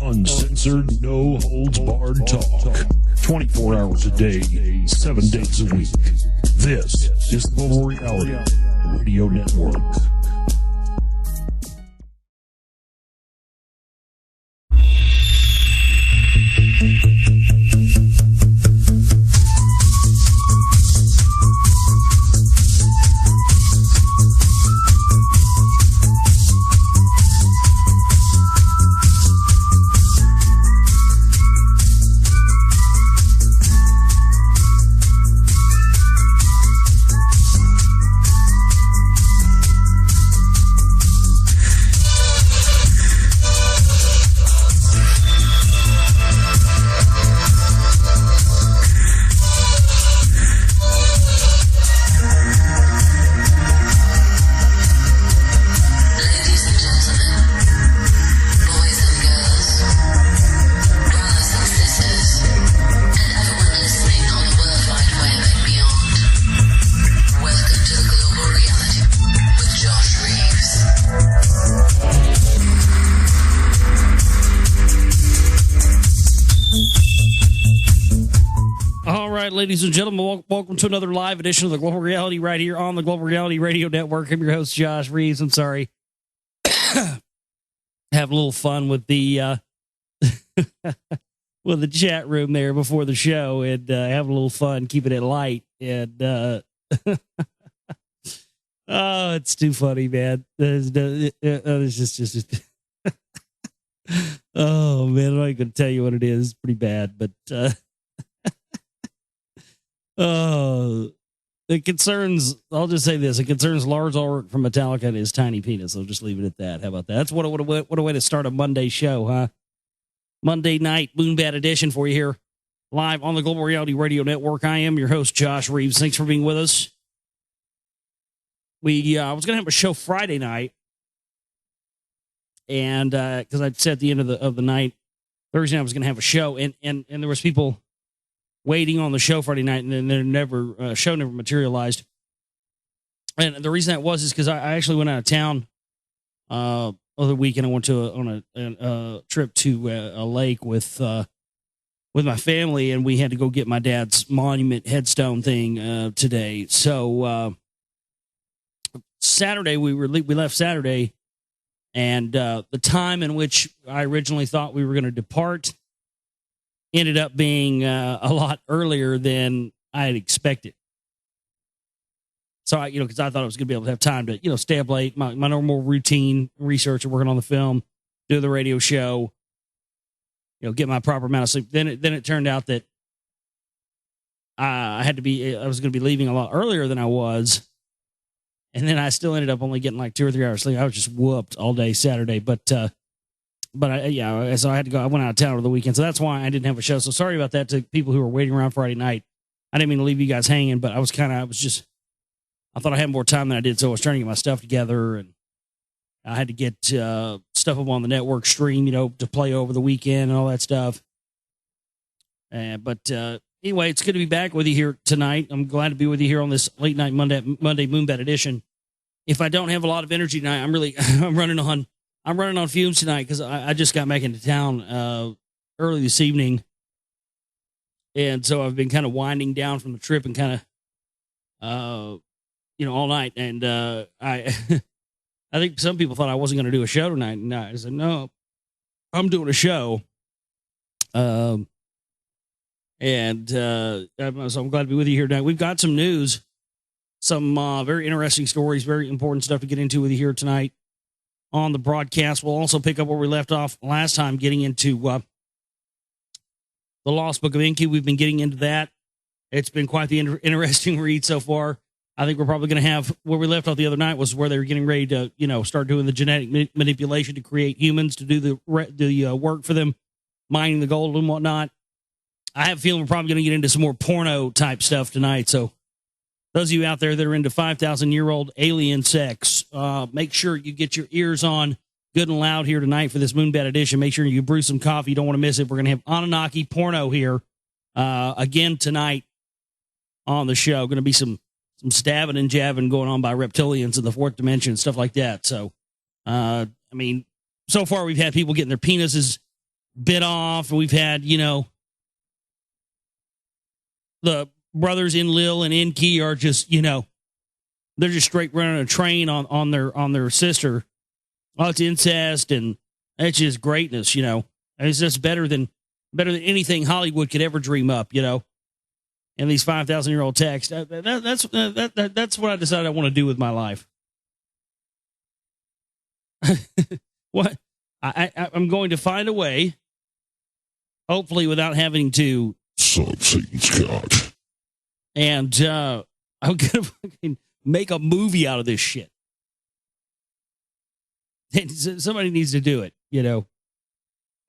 Uncensored, no holds barred talk. 24 hours a day, 7 days a week. This is Global Reality Radio Network. Ladies and gentlemen, welcome to another live edition of the Global Reality right here on the Global Reality Radio Network. I'm your host, Josh Reeves. I'm sorry. Have a little fun with the with the chat room there before the show and have a little fun, keeping it light. And oh, it's too funny, man. It's just oh man, I'm not even gonna tell you what it is. It's pretty bad, but it concerns, I'll just say this, it concerns Lars Ulrich from Metallica and his tiny penis. I'll just leave it at that. How about that? That's what a way to start a Monday show, huh? Monday night, Moonbat edition for you here, live on the Global Reality Radio Network. I am your host, Josh Reeves. Thanks for being with us. I was going to have a show Friday night, and because I said at the end of the night, Thursday night I was going to have a show, and there was people waiting on the show Friday night, and then show never materialized. And the reason that was is because I actually went out of town other weekend. I went on a trip to a lake with my family, and we had to go get my dad's monument headstone thing today. So Saturday we left Saturday, and the time in which I originally thought we were going to depart ended up being a lot earlier than I had expected. So, because I thought I was going to be able to have time to, stay up late, my normal routine research and working on the film, do the radio show, get my proper amount of sleep. Then it turned out that I was going to be leaving a lot earlier than I was. And then I still ended up only getting like 2 or 3 hours sleep. I was just whooped all day Saturday, so I had to go. I went out of town over the weekend, so that's why I didn't have a show. So sorry about that to people who were waiting around Friday night. I didn't mean to leave you guys hanging, but I thought I had more time than I did, so I was trying to get my stuff together, and I had to get stuff up on the network stream, to play over the weekend and all that stuff. But anyway, it's good to be back with you here tonight. I'm glad to be with you here on this late night Monday Moonbat edition. If I don't have a lot of energy tonight, I'm running on fumes tonight because I just got back into town early this evening. And so I've been kind of winding down from the trip and kind of, all night. And I think some people thought I wasn't going to do a show tonight. And I said, no, I'm doing a show. So I'm glad to be with you here tonight. We've got some news, some very interesting stories, very important stuff to get into with you here tonight on the broadcast. We'll also pick up where we left off last time, getting into the Lost Book of Enki. We've been getting into that. It's been quite the interesting read so far. I think we're probably going to have where we left off the other night was where they were getting ready to, start doing the genetic manipulation to create humans to do the work for them, mining the gold and whatnot. I have a feeling we're probably going to get into some more porno type stuff tonight. So those of you out there that are into 5,000-year-old alien sex, make sure you get your ears on good and loud here tonight for this Moonbat edition. Make sure you brew some coffee. You don't want to miss it. We're going to have Anunnaki porno here again tonight on the show. Going to be some stabbing and jabbing going on by reptilians in the fourth dimension, stuff like that. So, so far we've had people getting their penises bit off. We've had, the brothers in Lil and Enki are just, they're just straight running a train on their sister. Oh, it's incest, and it's just greatness, It's just better than anything Hollywood could ever dream up, And these 5,000-year-old texts. That's what I decided I want to do with my life. What I'm going to find a way, hopefully without having to suck Satan's cock. And I'm gonna fucking make a movie out of this shit. Somebody needs to do it, I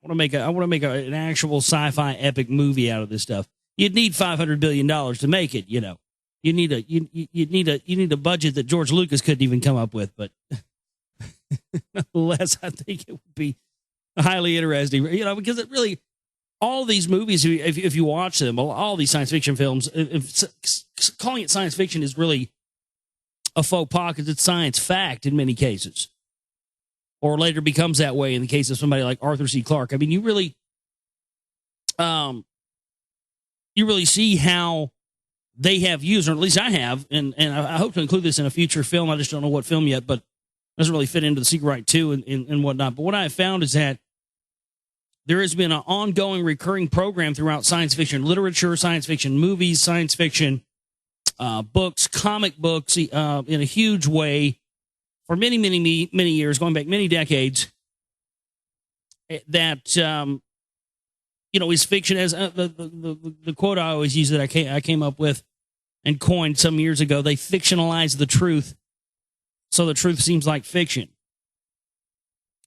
want to make an actual sci-fi epic movie out of this stuff. You'd need $500 billion to make it, You need a budget that George Lucas couldn't even come up with, but nonetheless, I think it would be highly interesting, because it really, all these movies, if you watch them, all these science fiction films, calling it science fiction is really a faux pas because it's science fact in many cases, or later becomes that way in the case of somebody like Arthur C. Clarke. I mean, you really see how they have used, or at least I have, and I hope to include this in a future film. I just don't know what film yet, but doesn't really fit into the Secret Right 2 and whatnot. But what I have found is that there has been an ongoing recurring program throughout science fiction literature, science fiction movies, science fiction books, comic books, in a huge way for many, many, many years, going back many decades, that, is fiction. As the quote I always use that I came up with and coined some years ago, they fictionalize the truth, so the truth seems like fiction.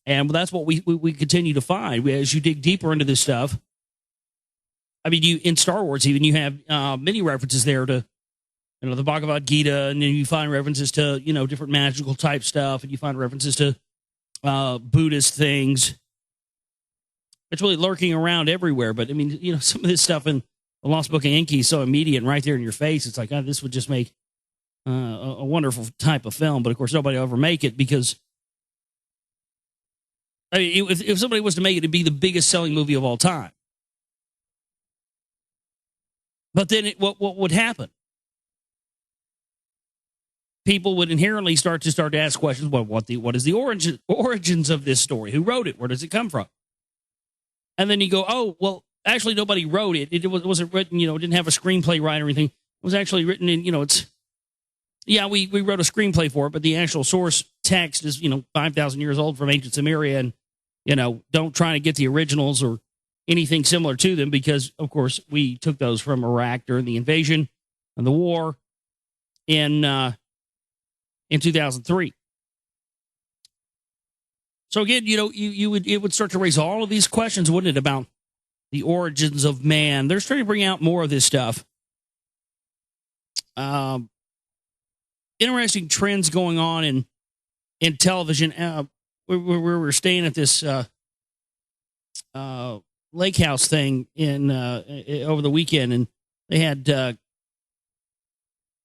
And that's what we continue to find as you dig deeper into this stuff. I mean, in Star Wars, even you have many references there to, the Bhagavad Gita, and then you find references to, different magical type stuff, and you find references to Buddhist things. It's really lurking around everywhere. But I mean, some of this stuff in The Lost Book of Enki is so immediate and right there in your face. It's like, this would just make a wonderful type of film. But of course, nobody will ever make it because, I mean, if somebody was to make it, it'd be the biggest selling movie of all time. But then what would happen? People would inherently start to ask questions. Well, what is the origins of this story? Who wrote it? Where does it come from? And then you go, oh, well, actually nobody wrote it. It wasn't written, it didn't have a screenplay right or anything. It was actually written in, we wrote a screenplay for it, but the actual source text is, 5,000 years old from ancient Sumeria, and, don't try to get the originals or anything similar to them because, of course, we took those from Iraq during the invasion and the war in 2003. So again, it would start to raise all of these questions, wouldn't it, about the origins of man? They're starting to bring out more of this stuff. Interesting trends going on in television. We were staying at this lake house thing over the weekend, and they had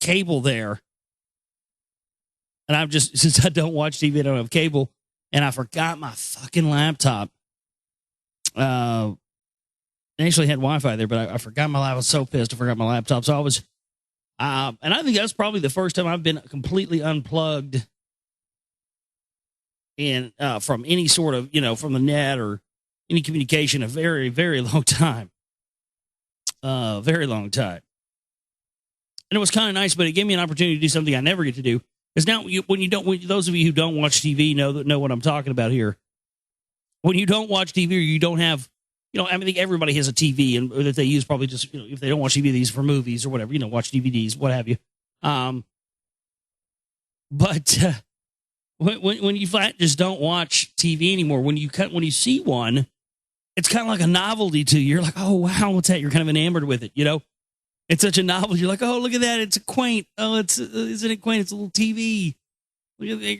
cable there. And I've since I don't watch TV, I don't have cable, and I forgot my fucking laptop. I actually had Wi-Fi there, but I forgot I was so pissed I forgot my laptop. So I was, and I think that's probably the first time I've been completely unplugged from any sort of, from the net or any communication a very, very long time. Very long time. And it was kind of nice, but it gave me an opportunity to do something I never get to do. Because now, those of you who don't watch TV know what I'm talking about here. When you don't watch TV, or you don't have, I think everybody has a TV and that they use probably just, if they don't watch TV, they use for movies or whatever, watch DVDs, what have you. But when you flat just don't watch TV anymore, when you see one, it's kind of like a novelty to you. You're like, oh wow, what's that? You're kind of enamored with it, It's such a novelty. You're like, oh, look at that. It's quaint. Oh, isn't it quaint? It's a little TV. What are they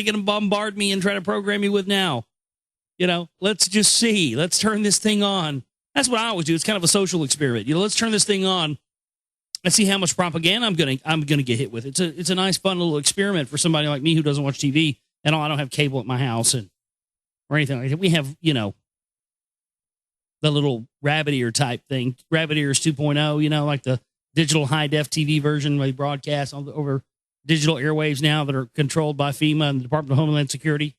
going to bombard me and try to program me with now? Let's just see. Let's turn this thing on. That's what I always do. It's kind of a social experiment. Let's turn this thing on and see how much propaganda I'm gonna get hit with. It's a nice, fun little experiment for somebody like me who doesn't watch TV and I don't have cable at my house or anything like that. We have, the little rabbit ear type thing. Rabbit ears 2.0, like the digital high def TV version where they broadcast over digital airwaves now that are controlled by FEMA and the Department of Homeland Security.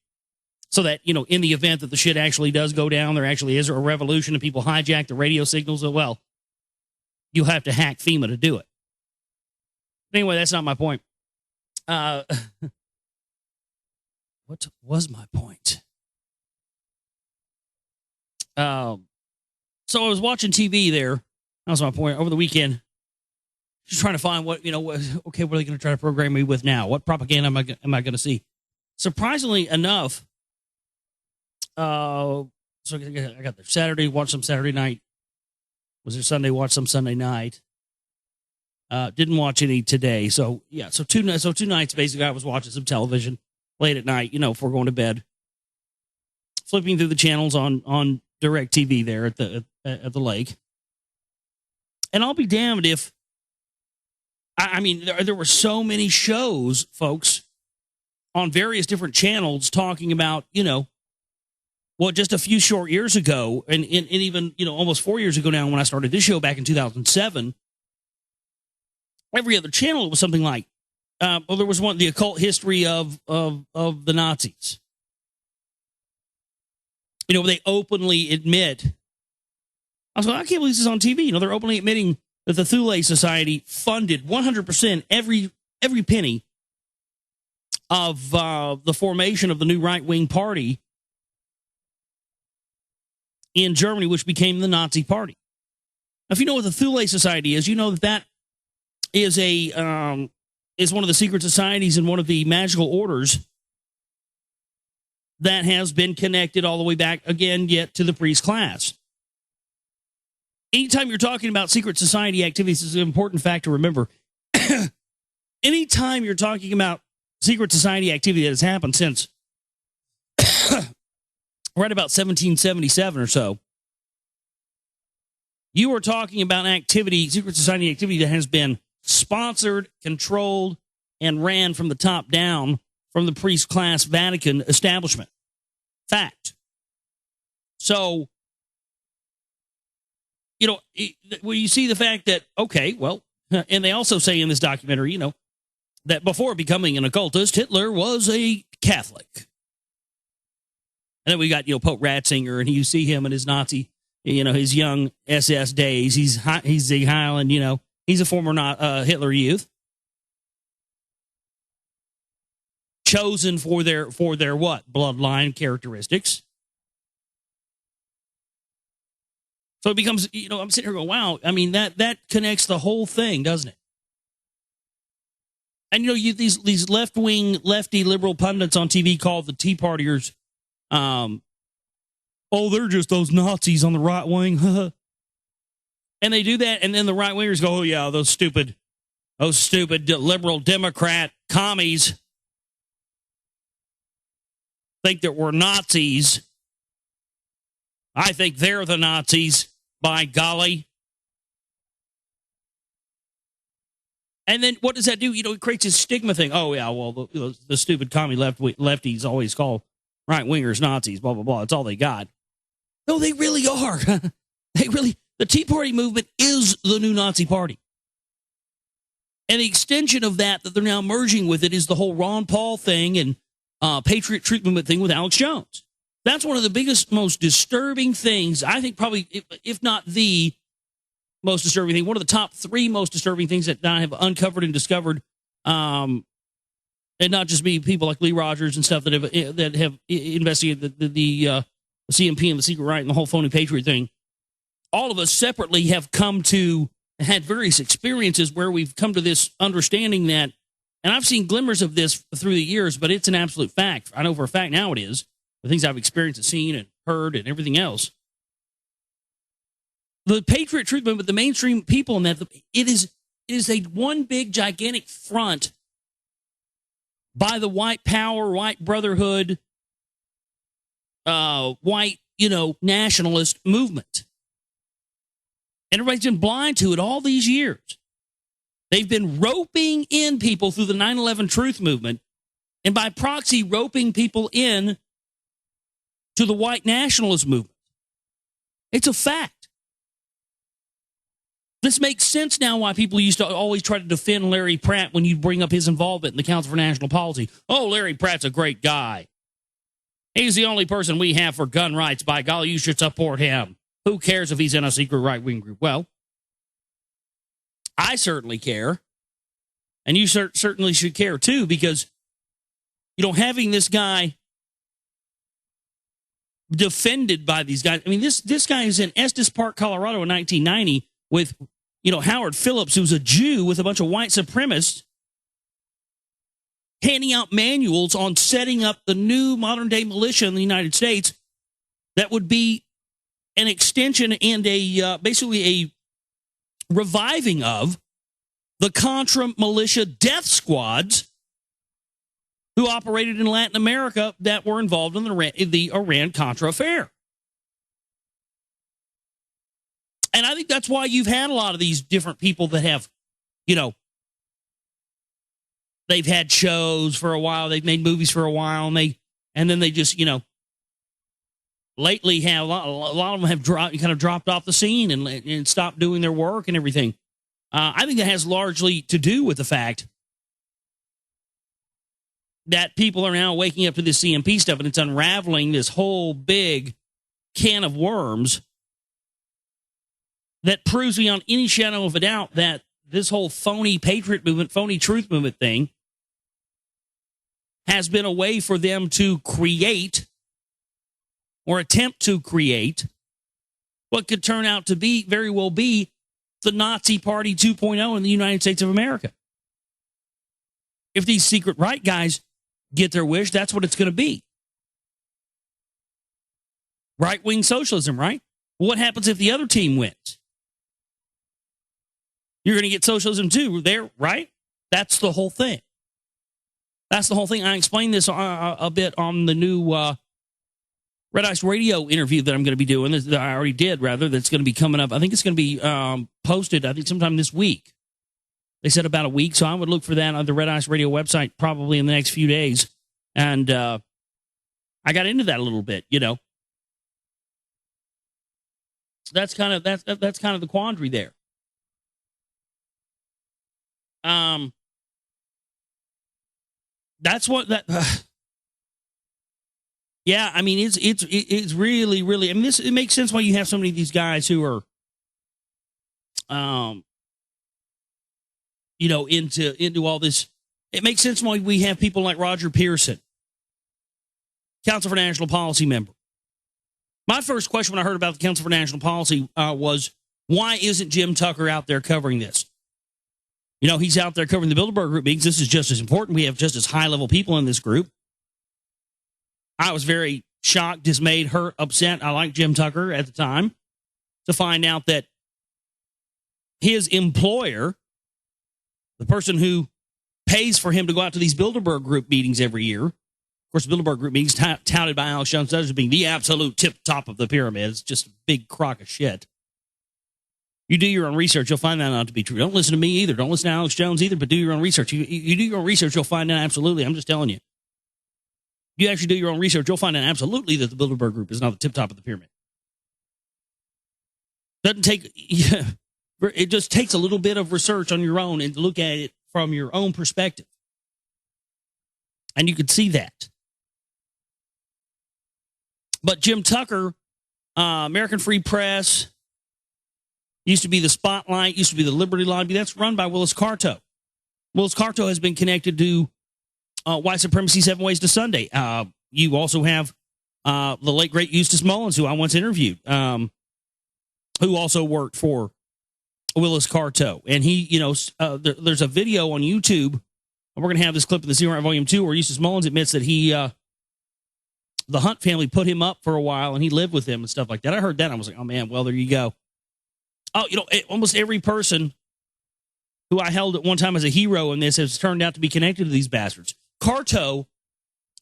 So that, in the event that the shit actually does go down, there actually is a revolution and people hijack the radio signals, well, you'll have to hack FEMA to do it. Anyway, that's not my point. What was my point? So I was watching TV there. That was my point over the weekend. Just trying to find what are they going to try to program me with now? What propaganda am I going to see? Surprisingly enough, so I got there Saturday, watched some Saturday night. Was there Sunday? Watched some Sunday night. Didn't watch any today. So yeah, so two nights basically I was watching some television late at night, before going to bed. Flipping through the channels on direct TV there at the lake. And I'll be damned if there were so many shows, folks, on various different channels talking about, just a few short years ago, and even, almost 4 years ago now when I started this show back in 2007, every other channel was something like, there was one, the occult history of the Nazis. They openly admit, I was like, I can't believe this is on TV. They're openly admitting that the Thule Society funded 100% every penny of the formation of the new right-wing party in Germany, which became the Nazi Party. Now, if you know what the Thule Society is, you know that is is one of the secret societies and one of the magical orders that has been connected all the way back again yet to the priest class. Anytime you're talking about secret society activities, this is an important fact to remember. Anytime you're talking about secret society activity that has happened since right about 1777 or so, you are talking about activity, secret society activity that has been sponsored, controlled, and ran from the top down from the priest class Vatican establishment. Fact. So, when you see the fact that, okay, well, and they also say in this documentary, that before becoming an occultist, Hitler was a Catholic. And then we got, Pope Ratzinger, and you see him in his Nazi, his young SS days. He's Zig Heiland, he's a former Hitler youth. Chosen for their what? Bloodline characteristics. So it becomes, I'm sitting here going, wow, that connects the whole thing, doesn't it? And, these left-wing, lefty liberal pundits on TV called the Tea Partiers, they're just those Nazis on the right wing. And they do that, and then the right-wingers go, oh, yeah, those stupid liberal Democrat commies think that we're Nazis. I think they're the Nazis, by golly. And then what does that do? It creates this stigma thing. Oh, yeah, well, the stupid commie lefties always call right-wingers Nazis, blah, blah, blah. It's all they got. No, they really are. The Tea Party movement is the new Nazi Party. And the extension of that they're now merging with it is the whole Ron Paul thing and Patriot Truth Movement thing with Alex Jones. That's one of the biggest, most disturbing things, I think probably, if not the most disturbing thing, one of the top three most disturbing things that I have uncovered and discovered, and not just me, people like Lee Rogers and stuff that have investigated the CMP and the secret right and the whole phony Patriot thing. All of us separately have come to, had various experiences where we've come to this understanding that, and I've seen glimmers of this through the years, but it's an absolute fact. I know for a fact now it is. The things I've experienced and seen and heard and everything else. The Patriot Truth Movement, the mainstream people in that, it is a one big gigantic front by the white power, white brotherhood, white, nationalist movement. And everybody's been blind to it all these years. They've been roping in people through the 9/11 Truth Movement, and by proxy, roping people in to the white nationalist movement. It's a fact. This makes sense now why people used to always try to defend Larry Pratt when you bring up his involvement in the Council for National Policy. Oh, Larry Pratt's a great guy. He's the only person we have for gun rights. By golly, you should support him. Who cares if he's in a secret right-wing group? Well, I certainly care. And you certainly should care, too, because, having this guy defended by these guys. I mean, this guy is in Estes Park, Colorado in 1990 with, Howard Phillips, who's a Jew with a bunch of white supremacists, handing out manuals on setting up the new modern-day militia in the United States that would be an extension and basically a reviving of the Contra militia death squads who operated in Latin America that were involved in the Iran-Contra affair. And I think that's why you've had a lot of these different people that have, they've had shows for a while, they've made movies for a while, and then they just, lately have a lot of them have dropped off the scene and stopped doing their work and everything. I think that has largely to do with the fact that people are now waking up to this CMP stuff, and it's unraveling this whole big can of worms that proves beyond any shadow of a doubt that this whole phony patriot movement, phony truth movement thing has been a way for them to create or attempt to create what could turn out to be, very well be, the Nazi Party 2.0 in the United States of America. If these secret right guys get their wish, that's what it's going to be. Right-wing socialism, right? What happens if the other team wins? You're going to get socialism too there, right? That's the whole thing. That's the whole thing. I explained this a bit on the new Red Ice Radio interview that I'm going to be doing, that I already did, rather, that's going to be coming up. I think it's going to be posted, I think, sometime this week. They said about a week, so I would look for that on the Red Ice Radio website probably in the next few days. And I got into that a little bit, That's kind of the quandary there. That's what that. Yeah, I mean, it's really, really. I mean, it makes sense why you have so many of these guys who are, into all this. It makes sense why we have people like Roger Pearson, Council for National Policy member. My first question when I heard about the Council for National Policy was, why isn't Jim Tucker out there covering this? He's out there covering the Bilderberg Group meetings. This is just as important. We have just as high-level people in this group. I was very shocked, dismayed, hurt, upset. I liked Jim Tucker at the time to find out that his employer, the person who pays for him to go out to these Bilderberg Group meetings every year, of course, the Bilderberg Group meetings touted by Alex Jones as being the absolute tip-top of the pyramid. It's just a big crock of shit. You do your own research, you'll find that not to be true. Don't listen to me either. Don't listen to Alex Jones either, but do your own research. You do your own research, you'll find out absolutely. I'm just telling you. You actually do your own research, you'll find out absolutely that the Bilderberg Group is not the tip-top of the pyramid. Doesn't take, it just takes a little bit of research on your own and look at it from your own perspective. And you can see that. But Jim Tucker, American Free Press, used to be the Spotlight, used to be the Liberty Lobby. That's run by Willis Carto. Willis Carto has been connected to White Supremacy 7 Ways to Sunday. You also have the late, great Eustace Mullins, who I once interviewed, who also worked for Willis Carto. And he, there's a video on YouTube, and we're going to have this clip in the CR Volume 2, where Eustace Mullins admits that the Hunt family put him up for a while, and he lived with them and stuff like that. I heard that, and I was like, oh, man, well, there you go. Oh, almost every person who I held at one time as a hero in this has turned out to be connected to these bastards. Carto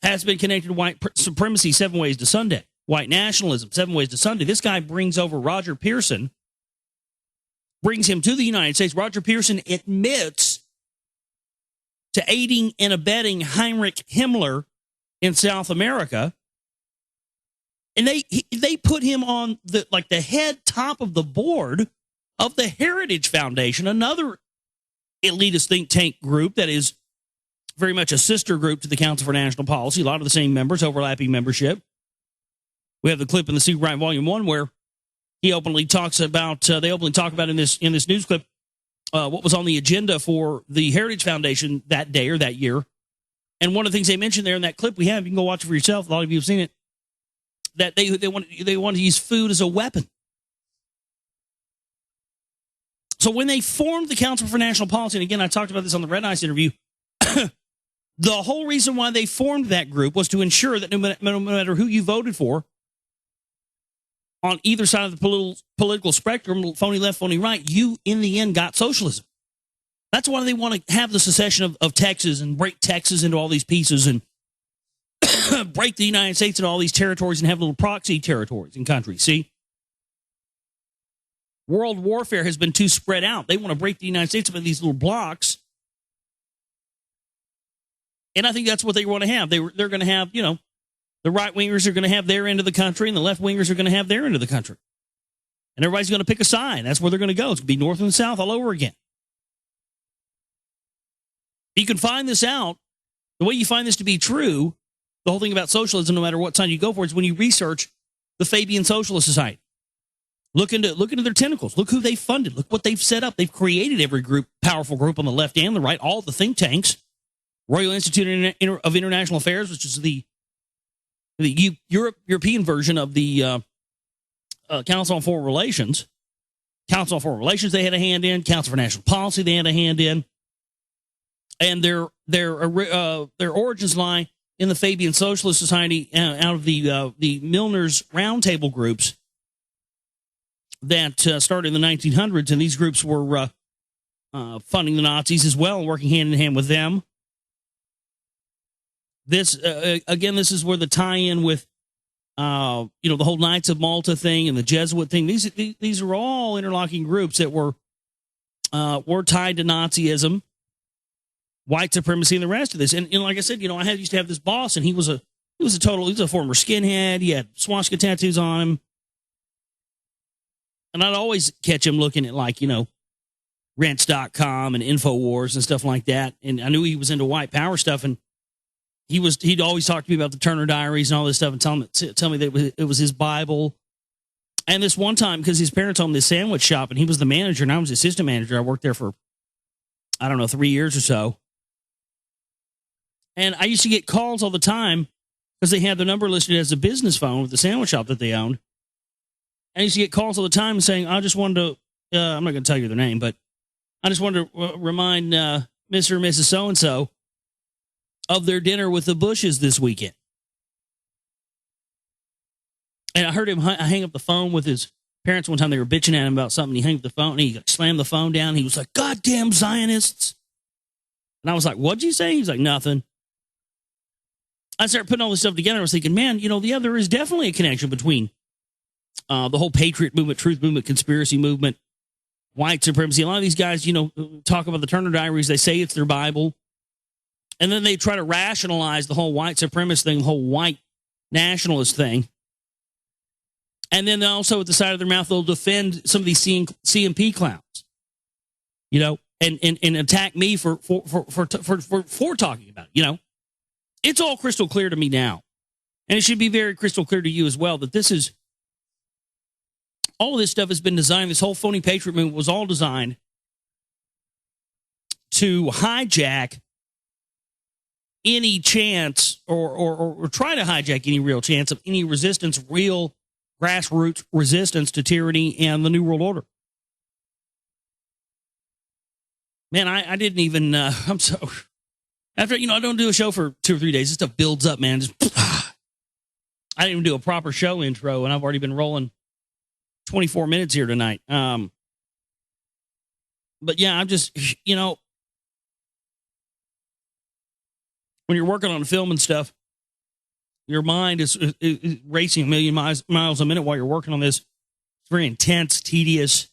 has been connected to white supremacy 7 Ways to Sunday, white nationalism 7 Ways to Sunday. This guy brings over Roger Pearson, brings him to the United States. Roger Pearson admits to aiding and abetting Heinrich Himmler in South America, And they put him on the head top of the board of the Heritage Foundation, another elitist think tank group that is very much a sister group to the Council for National Policy. A lot of the same members, overlapping membership. We have the clip in the Secret Right Volume 1 where he openly talks about, they openly talk about in this news clip what was on the agenda for the Heritage Foundation that day or that year. And one of the things they mentioned there in that clip we have, you can go watch it for yourself, a lot of you have seen it, that they want to use food as a weapon. So when they formed the Council for National Policy, and again, I talked about this on the Red Ice interview, the whole reason why they formed that group was to ensure that no matter who you voted for, on either side of the political spectrum, phony left, phony right, you, in the end, got socialism. That's why they want to have the secession of Texas and break Texas into all these pieces and break the United States into all these territories and have little proxy territories and countries. See? World warfare has been too spread out. They want to break the United States into these little blocks. And I think that's what they want to have. They're going to have, you know, the right-wingers are going to have their end of the country, and the left-wingers are going to have their end of the country. And everybody's going to pick a side. That's where they're going to go. It's going to be north and south all over again. You can find this out. The way you find this to be true, the whole thing about socialism, no matter what side you go for, is when you research the Fabian Socialist Society. Look into their tentacles. Look who they funded. Look what they've set up. They've created every group, powerful group on the left and the right, all the think tanks. Royal Institute of International Affairs, which is the European version of the Council on Foreign Relations. Council on Foreign Relations they had a hand in. Council for National Policy they had a hand in. And their origins lie in the Fabian Socialist Society out of the Milner's Roundtable groups that started in the 1900s. And these groups were funding the Nazis as well, working hand in hand with them. This again, this is where the tie-in with the whole Knights of Malta thing and the Jesuit thing. These are all interlocking groups that were tied to Nazism, white supremacy, and the rest of this. And like I said, I used to have this boss, and he was a former skinhead. He had swastika tattoos on him, and I'd always catch him looking at Rents.com and Infowars and stuff like that. And I knew he was into white power stuff, and he'd always talk to me about the Turner Diaries and all this stuff and tell me that it was his Bible. And this one time, because his parents owned this sandwich shop and he was the manager and I was the assistant manager, I worked there for, 3 years or so. And I used to get calls all the time because they had the number listed as a business phone with the sandwich shop that they owned. And I used to get calls all the time saying, I just wanted to, I'm not going to tell you their name, but I just wanted to remind Mr. and Mrs. So-and-so of their dinner with the Bushes this weekend. And I heard him hang up the phone with his parents one time. They were bitching at him about something. He hung up the phone and he slammed the phone down. He was like, "Goddamn Zionists." And I was like, "What'd you say?" He was like, "Nothing." I started putting all this stuff together. I was thinking, man, there is definitely a connection between the whole patriot movement, truth movement, conspiracy movement, white supremacy. A lot of these guys, talk about the Turner Diaries. They say it's their Bible. And then they try to rationalize the whole white supremacist thing, the whole white nationalist thing. And then also at the side of their mouth, they'll defend some of these CMP clowns, and attack me for talking about it. It's all crystal clear to me now. And it should be very crystal clear to you as well that all of this stuff has been designed. This whole phony patriot movement was all designed to hijack any chance or try to hijack any real chance of any resistance, real grassroots resistance to tyranny and the New World Order. Man, I didn't even, I'm so, after, I don't do a show for 2 or 3 days. This stuff builds up, man. I didn't even do a proper show intro, and I've already been rolling 24 minutes here tonight. But yeah, I'm just, when you're working on film and stuff, your mind is racing a million miles a minute while you're working on this. It's very intense, tedious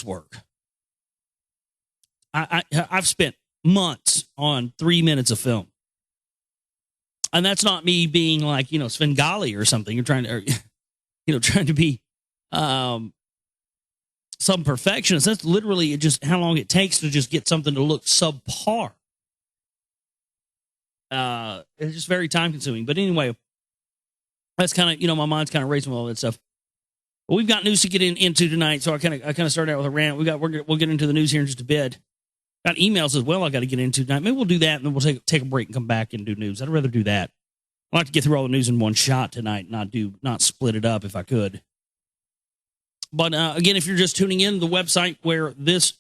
work. I've spent months on 3 minutes of film. And that's not me being like, Svengali or something. You're trying to, trying to be some perfectionist. That's literally just how long it takes to just get something to look subpar. It's just very time consuming. But anyway, that's kind of, my mind's kind of racing with all that stuff. But we've got news to get into tonight. So I kind of started out with a rant. We'll get into the news here in just a bit. Got emails as well I got to get into tonight. Maybe we'll do that, and then we'll take a break and come back and do news. I'd rather do that. I'd like to get through all the news in one shot tonight, not split it up if I could. But again, if you're just tuning in, the website where this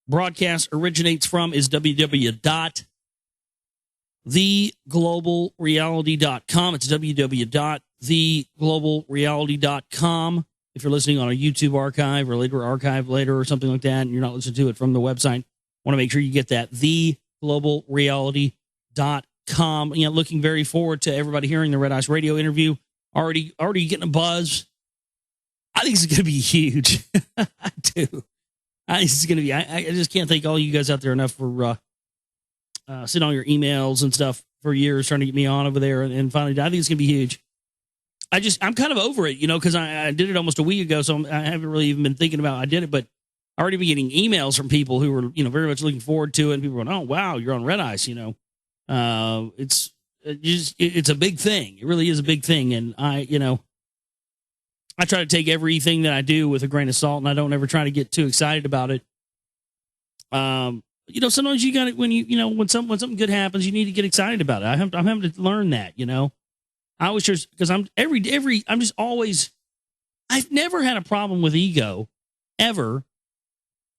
broadcast originates from is www.theglobalreality.com. It's www.theglobalreality.com. If you're listening on a YouTube archive or later archive later or something like that, and you're not listening to it from the website, want to make sure you get that, theglobalreality.com. Looking very forward to everybody hearing the Red Ice Radio interview. Already getting a buzz. I think it's going to be huge. I do. I think it's going to be. I just can't thank all you guys out there enough for sitting on your emails and stuff for years trying to get me on over there. And finally, I think it's going to be huge. I'm kind of over it, because I did it almost a week ago, so I haven't really even been thinking about I did it, but I already been getting emails from people who were, very much looking forward to it. And people going, oh, wow, you're on Red Ice, It's a big thing. It really is a big thing. And I try to take everything that I do with a grain of salt, and I don't ever try to get too excited about it. Sometimes you got it when something good happens, you need to get excited about it. I'm having to learn that, I was just, because I've never had a problem with ego ever.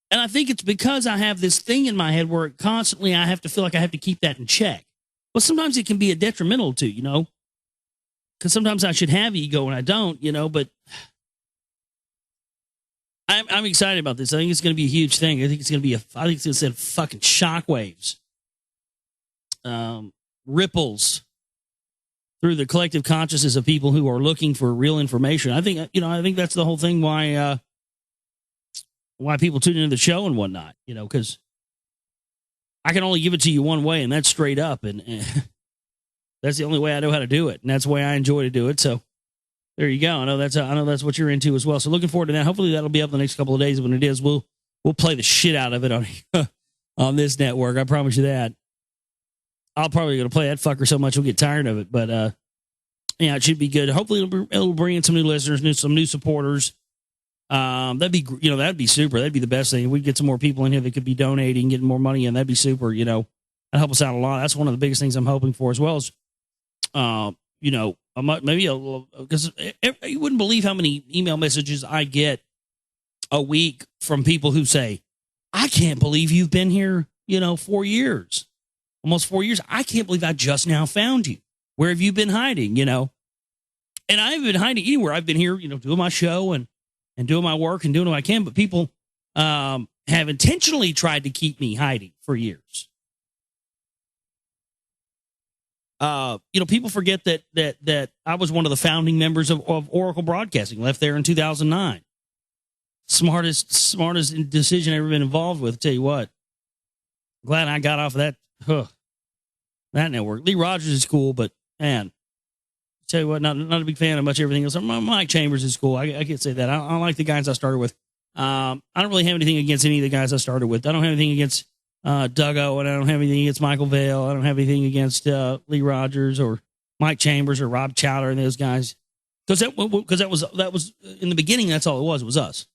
And I think it's because I have this thing in my head where constantly I have to feel like I have to keep that in check. But sometimes it can be a detrimental to, because sometimes I should have ego and I don't, but I'm excited about this. I think it's going to be a huge thing. I think it's going to send fucking shockwaves, ripples through the collective consciousness of people who are looking for real information. I think that's the whole thing why people tune into the show and whatnot, because I can only give it to you one way, and that's straight up. And that's the only way I know how to do it. And that's the way I enjoy to do it. So there you go. I know that's what you're into as well. So looking forward to that. Hopefully that'll be up the next couple of days. When it is, we'll play the shit out of it on this network. I promise you that. I'll probably going to play that fucker so much we'll get tired of it. But it should be good. Hopefully it'll bring in some new listeners, some new supporters. That'd be super. That'd be the best thing. If we get some more people in here that could be donating, getting more money in, that'd be super. That'd help us out a lot. That's one of the biggest things I'm hoping for, as well as, maybe a little, because you wouldn't believe how many email messages I get a week from people who say, I can't believe you've been here, 4 years, almost 4 years. I can't believe I just now found you. Where have you been hiding, And I haven't been hiding anywhere. I've been here, doing my show and doing my work and doing what I can. But people have intentionally tried to keep me hiding for years. People forget that I was one of the founding members of Oracle Broadcasting, left there in 2009. Smartest decision I've ever been involved with. Tell you what, glad I got off of that network. Lee Rogers is cool, but man, tell you what, not a big fan of much everything else. Mike Chambers is cool. I can't say that. I like the guys I started with. I don't really have anything against any of the guys I started with. I don't have anything against Doug Owen. I don't have anything against Michael Vale. I don't have anything against Lee Rogers or Mike Chambers or Rob Chowder and those guys. Because that was in the beginning. That's all it was. It was us.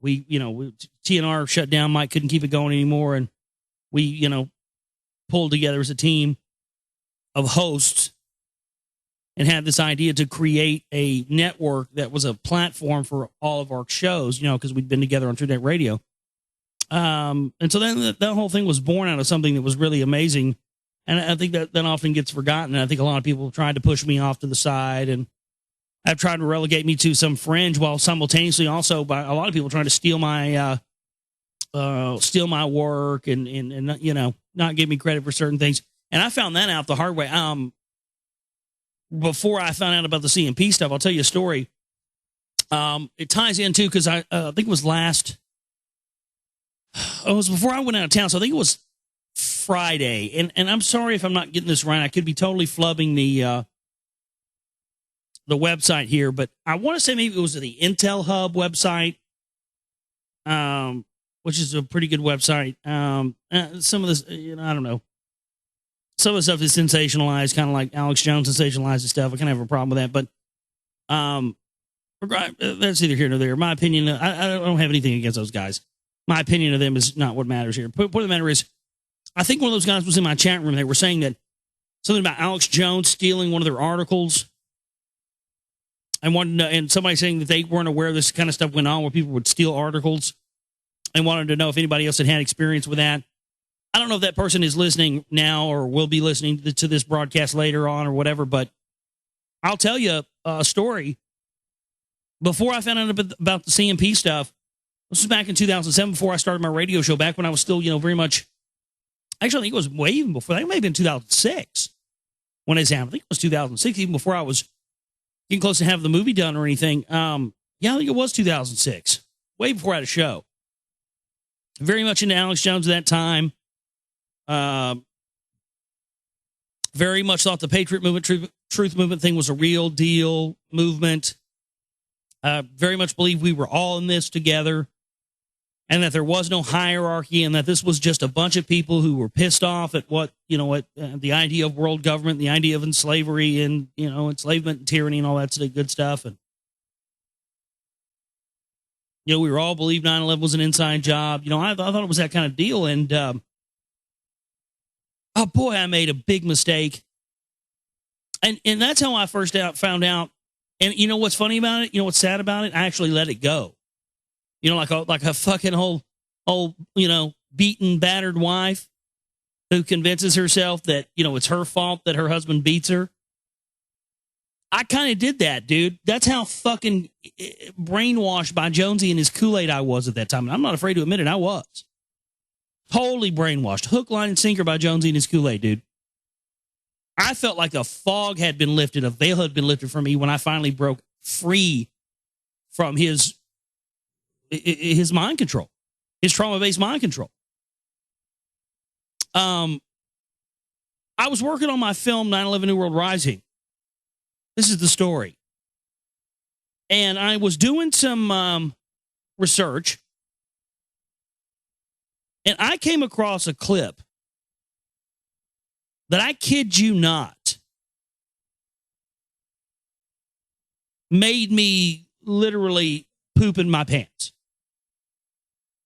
TNR shut down. Mike couldn't keep it going anymore, and we pulled together as a team of hosts and had this idea to create a network that was a platform for all of our shows. Because we'd been together on True Net Radio. And so then that whole thing was born out of something that was really amazing. And I think that often gets forgotten. And I think a lot of people have tried to push me off to the side and have tried to relegate me to some fringe, while simultaneously also by a lot of people trying to steal my work and not give me credit for certain things. And I found that out the hard way. Before I found out about the CMP stuff, I'll tell you a story. It ties in too, because I think it was before I went out of town. So I think it was Friday, and I'm sorry if I'm not getting this right. I could be totally flubbing the website here, but I want to say maybe it was the Intel Hub website, which is a pretty good website. Some of this, I don't know. Some of the stuff is sensationalized, kind of like Alex Jones sensationalizes stuff. I kind of have a problem with that, but that's neither here nor there. My opinion, I don't have anything against those guys. My opinion of them is not what matters here. What the matter is, I think one of those guys was in my chat room. They were saying that something about Alex Jones stealing one of their articles, and somebody saying that they weren't aware this kind of stuff went on, where people would steal articles, and wanted to know if anybody else had experience with that. I don't know if that person is listening now or will be listening to this broadcast later on or whatever, but I'll tell you a story. Before I found out about the CMP stuff, this was back in 2007, before I started my radio show, back when I was still, very much, actually, I think it was way even before that. It may have been 2006 when it happened. I think it was 2006, even before I was getting close to having the movie done or anything. Yeah, I think it was 2006, way before I had a show. Very much into Alex Jones at that time. Very much thought the Patriot Movement, Truth Movement thing was a real deal movement. Very much believed we were all in this together, and that there was no hierarchy, and that this was just a bunch of people who were pissed off at what, the idea of world government, the idea of slavery and, enslavement and tyranny and all that sort of good stuff. And, we were all believed 9/11 was an inside job. I thought it was that kind of deal. And, oh boy, I made a big mistake. And that's how I first found out. And you know what's funny about it? You know what's sad about it? I actually let it go. Like a fucking whole beaten, battered wife who convinces herself that, it's her fault that her husband beats her. I kind of did that, dude. That's how fucking brainwashed by Jonesy and his Kool-Aid I was at that time. And I'm not afraid to admit it, I was. Totally brainwashed. Hook, line, and sinker by Jonesy and his Kool-Aid, dude. I felt like a fog had been lifted, a veil had been lifted from me when I finally broke free from his mind control, his trauma-based mind control. I was working on my film, 9/11 New World Rising. This is the story. And I was doing some research, and I came across a clip that, I kid you not, made me literally poop in my pants.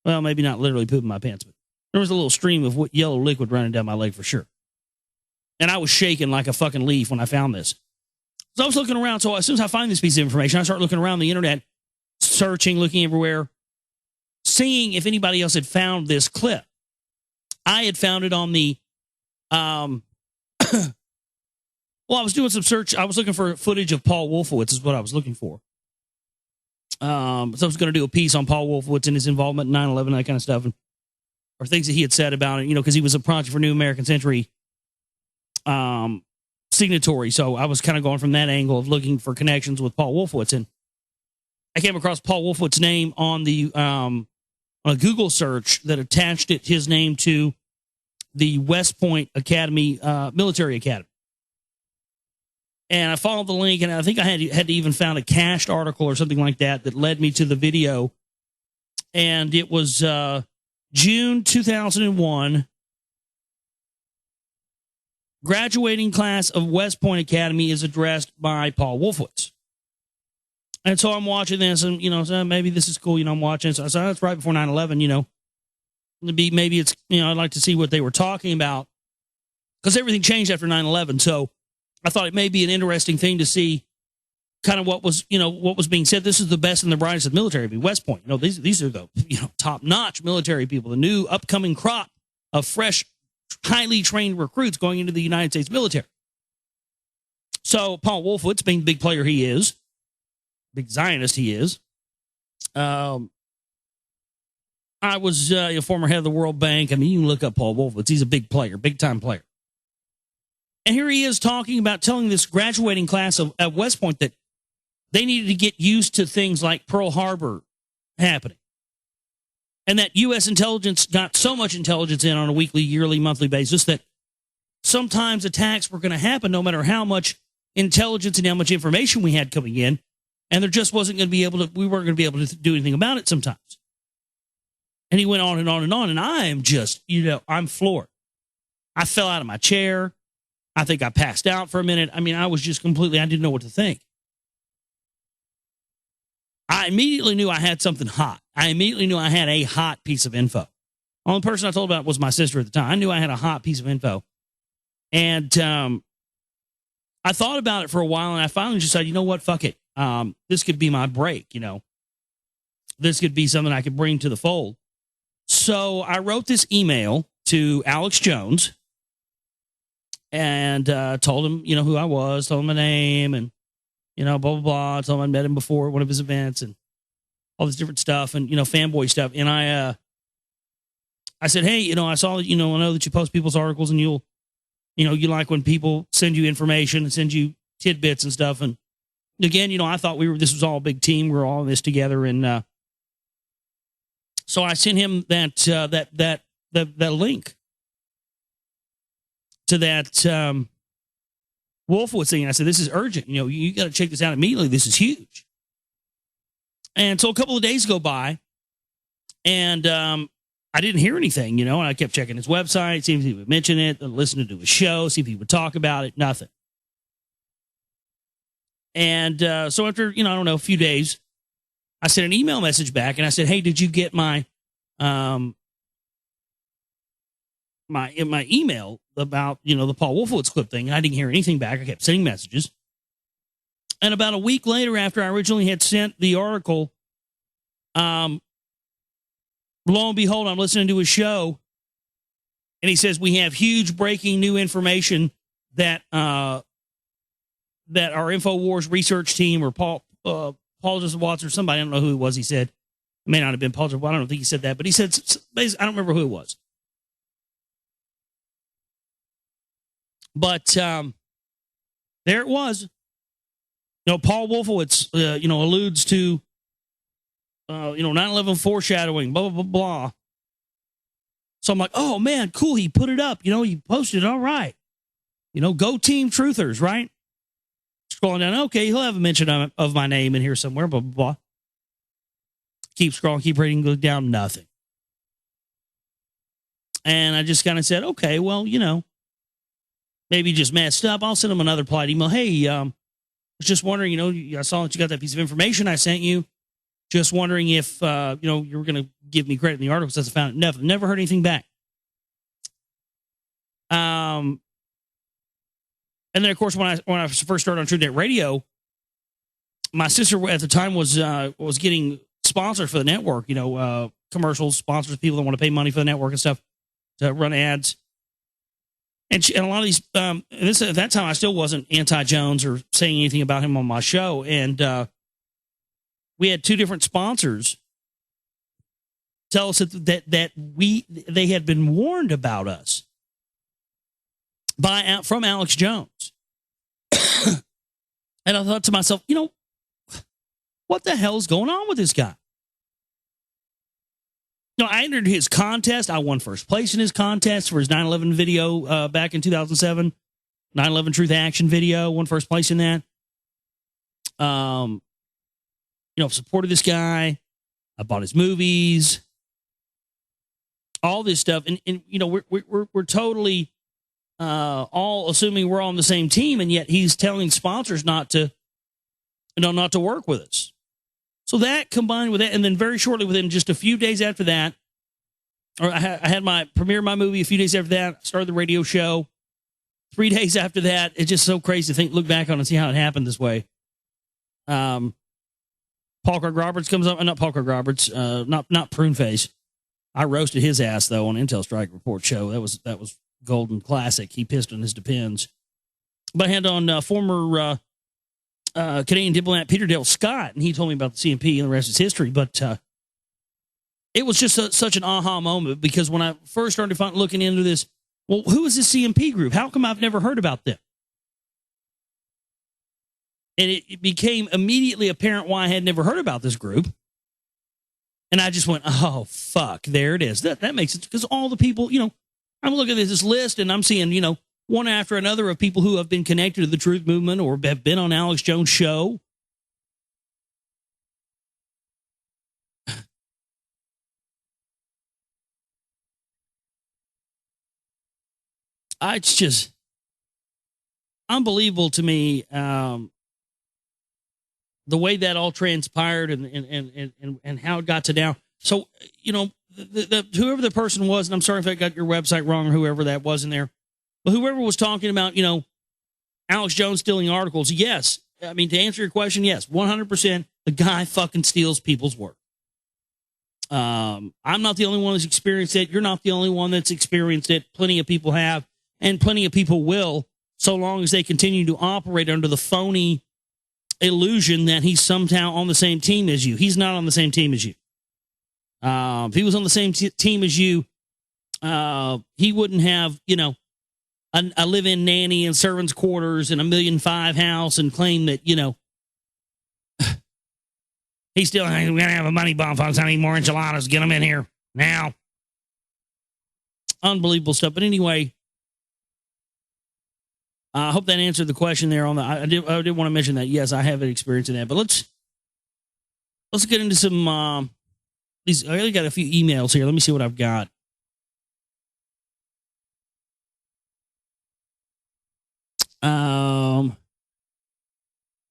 Well, maybe not literally poop in my pants, but there was a little stream of yellow liquid running down my leg for sure. And I was shaking like a fucking leaf when I found this. So I was looking around. So as soon as I find this piece of information, I start looking around the internet, searching, looking everywhere, seeing if anybody else had found this clip. I had found it on the well, I was doing some search. I was looking for footage of Paul Wolfowitz is what I was looking for. So I was going to do a piece on Paul Wolfowitz and his involvement in 9/11, that kind of stuff, or things that he had said about it, because he was a Project for New American Century signatory. So I was kind of going from that angle of looking for connections with Paul Wolfowitz. And I came across Paul Wolfowitz's name on the on a Google search that attached his name to the West Point Academy, military academy. And I followed the link, and I think I had to even found a cached article or something like that led me to the video. And it was June 2001. Graduating class of West Point Academy is addressed by Paul Wolfowitz. And so I'm watching this, and, so maybe this is cool. I'm watching. So that's right before 9/11, maybe it's, I'd like to see what they were talking about, because everything changed after 9/11. So I thought it may be an interesting thing to see kind of what was being said. This is the best and the brightest of the military. West Point, these are the, top-notch military people, the new upcoming crop of fresh, highly trained recruits going into the United States military. So Paul Wolfowitz, being the big player he is, big Zionist he is, I was a former head of the World Bank. I mean, you can look up Paul Wolfowitz. He's a big player, big-time player. And here he is talking about telling this graduating class at West Point that they needed to get used to things like Pearl Harbor happening. And that U.S. intelligence got so much intelligence in on a weekly, yearly, monthly basis that sometimes attacks were going to happen no matter how much intelligence and how much information we had coming in. And there just wasn't going to be able to, we weren't going to be able to do anything about it sometimes. And he went on and on and on. And I am just, I'm floored. I fell out of my chair. I think I passed out for a minute. I mean, I was just completely, I didn't know what to think. I immediately knew I had something hot. I immediately knew I had a hot piece of info. The only person I told about was my sister at the time. I knew I had a hot piece of info. And I thought about it for a while, and I finally just said, you know what, fuck it. This could be my break, This could be something I could bring to the fold. So I wrote this email to Alex Jones and told him, who I was, told him my name, and, blah, blah, blah. Told him I met him before at one of his events and all this different stuff and, fanboy stuff. And I said, hey, I saw that, I know that you post people's articles and you like when people send you information and send you tidbits and stuff. And again, I thought this was all a big team. We were all in this together. And so I sent him that link to that Wolfowitz thing. I said, this is urgent. You got to check this out immediately. This is huge. And so a couple of days go by and I didn't hear anything, and I kept checking his website, see if he would mention it, listening to his show, see if he would talk about it, nothing. And so after, I don't know, a few days, I sent an email message back and I said, hey, did you get my my email about, the Paul Wolfowitz clip thing? And I didn't hear anything back. I kept sending messages. And about a week later, after I originally had sent the article, lo and behold, I'm listening to his show, and he says, we have huge breaking new information that our InfoWars research team or Paul Joseph Watts or somebody, I don't know who it was, he said. It may not have been Paul Joseph Watts, I don't think he said that, but he said, I don't remember who it was. But there it was. Paul Wolfowitz, alludes to 9/11 foreshadowing, blah, blah, blah, blah. So I'm like, oh, man, cool. He put it up. He posted it. All right. Go team truthers, right? Scrolling down. Okay, he'll have a mention of my name in here somewhere, blah, blah, blah. Keep scrolling, keep reading, go down, nothing. And I just kind of said, okay, well, maybe just messed up. I'll send him another polite email. Hey, I was just wondering, I saw that you got that piece of information I sent you. Just wondering if, you were going to give me credit in the article since I found it. Never heard anything back. And then, of course, when I first started on TrueNet Radio, my sister at the time was getting sponsors for the network, commercials, sponsors, people that want to pay money for the network and stuff to run ads. And a lot of these, at that time, I still wasn't anti-Jones or saying anything about him on my show. And we had two different sponsors tell us that they had been warned about us from Alex Jones. And I thought to myself, what the hell is going on with this guy? I entered his contest. I won first place in his contest for his 9/11 video back in 2007. 9/11 Truth Action video. Won first place in that. Supported this guy. I bought his movies. All this stuff. And we're totally all assuming we're on the same team, and yet he's telling sponsors not to work with us. So that combined with that, and then very shortly within just a few days after that, or I had my premiere my movie a few days after that, I started the radio show. 3 days after that, it's just so crazy to look back on and see how it happened this way. Paul Craig Roberts comes up, not Paul Craig Roberts, not Pruneface. I roasted his ass though on Intel Strike Report show. That was golden classic. He pissed on his depends. But I had on former Canadian diplomat Peter Dale Scott, and he told me about the CMP and the rest is history. But it was just such an aha moment because when I first started looking into this, well, who is this CMP group? How come I've never heard about them? And it became immediately apparent why I had never heard about this group. And I just went, oh, fuck, there it is. That makes it, because all the people, I'm looking at this list and I'm seeing, one after another of people who have been connected to the truth movement or have been on Alex Jones' show. It's just unbelievable to me, the way that all transpired and how it got to now. So, whoever the person was, and I'm sorry if I got your website wrong or whoever that was in there, but whoever was talking about, Alex Jones stealing articles, yes. I mean, to answer your question, yes, 100%, the guy fucking steals people's work. I'm not the only one that's experienced it. You're not the only one that's experienced it. Plenty of people have, and plenty of people will, so long as they continue to operate under the phony illusion that he's somehow on the same team as you. He's not on the same team as you. If he was on the same team as you, he wouldn't have, a live-in nanny and servants' quarters and $1.5 million house and claim that, he's still, we're going to have a money bomb, folks. I need more enchiladas. Get them in here now. Unbelievable stuff. But anyway, I hope that answered the question there on the, I did want to mention that. Yes, I have an experience in that, but let's get into some, I only got a few emails here. Let me see what I've got.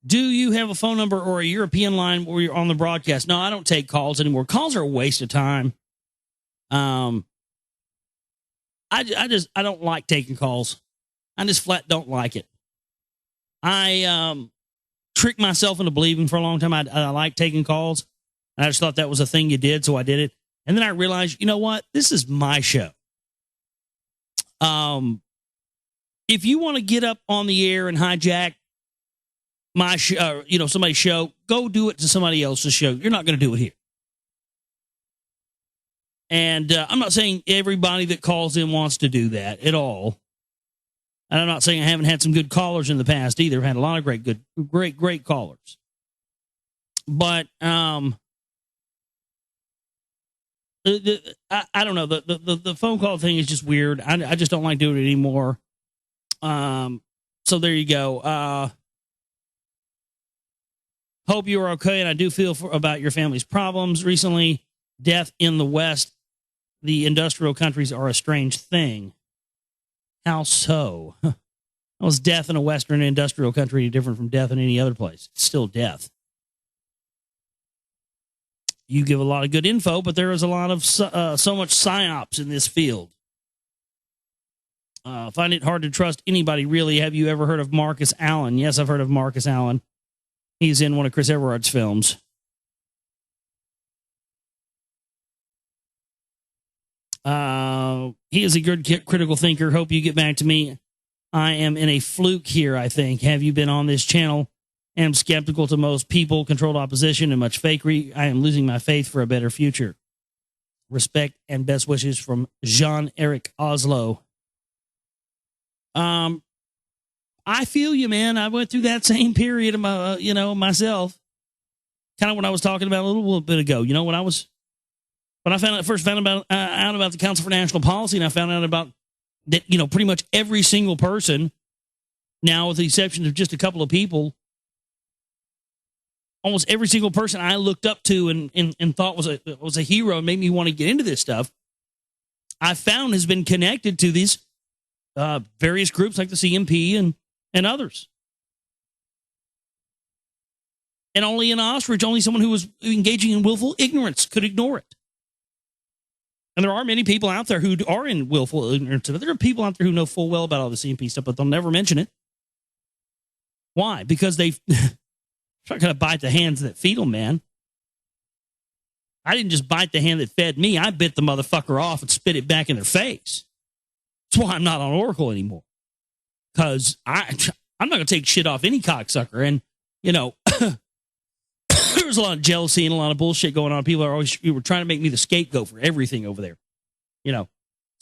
Do you have a phone number or a European line where you're on the broadcast? No, I don't take calls anymore. Calls are a waste of time. I don't like taking calls. I just flat don't like it. I tricked myself into believing for a long time I like taking calls. And I just thought that was a thing you did, so I did it. And then I realized, you know what? This is my show. If you want to get up on the air and hijack my show, somebody's show, go do it to somebody else's show. You're not going to do it here. And I'm not saying everybody that calls in wants to do that at all. And I'm not saying I haven't had some good callers in the past either. I've had a lot of great callers. But I don't know. The phone call thing is just weird. I just don't like doing it anymore. So there you go. Hope you are okay, and I do feel about your family's problems recently. Death in the West, the industrial countries, are a strange thing. How so? How is death in a Western industrial country different from death in any other place? It's still death. You give a lot of good info, but there is a lot of so much psyops in this field. Find it hard to trust anybody, really. Have you ever heard of Marcus Allen? Yes, I've heard of Marcus Allen. He's in one of Chris Everard's films. He is a good critical thinker. Hope you get back to me. I am in a fluke here, I think. Have you been on this channel? Am skeptical to most people, controlled opposition, and much fakery. I am losing my faith for a better future. Respect and best wishes from Jean-Eric Oslo. I feel you, man. I went through that same period of my, myself. Kind of what I was talking about a little bit ago. When I first found out about the Council for National Policy, and I found out about that, pretty much every single person now, with the exception of just a couple of people, almost every single person I looked up to and thought was a hero and made me want to get into this stuff, I found has been connected to these various groups like the CMP and others. And only an ostrich, only someone who was engaging in willful ignorance could ignore it. And there are many people out there who are in willful ignorance. But there are people out there who know full well about all the CMP stuff, but they'll never mention it. Why? Because they're not going to bite the hands that feed them, man. I didn't just bite the hand that fed me. I bit the motherfucker off and spit it back in their face. That's why I'm not on Oracle anymore. Because I'm not going to take shit off any cocksucker. And, there's a lot of jealousy and a lot of bullshit going on. People were trying to make me the scapegoat for everything over there.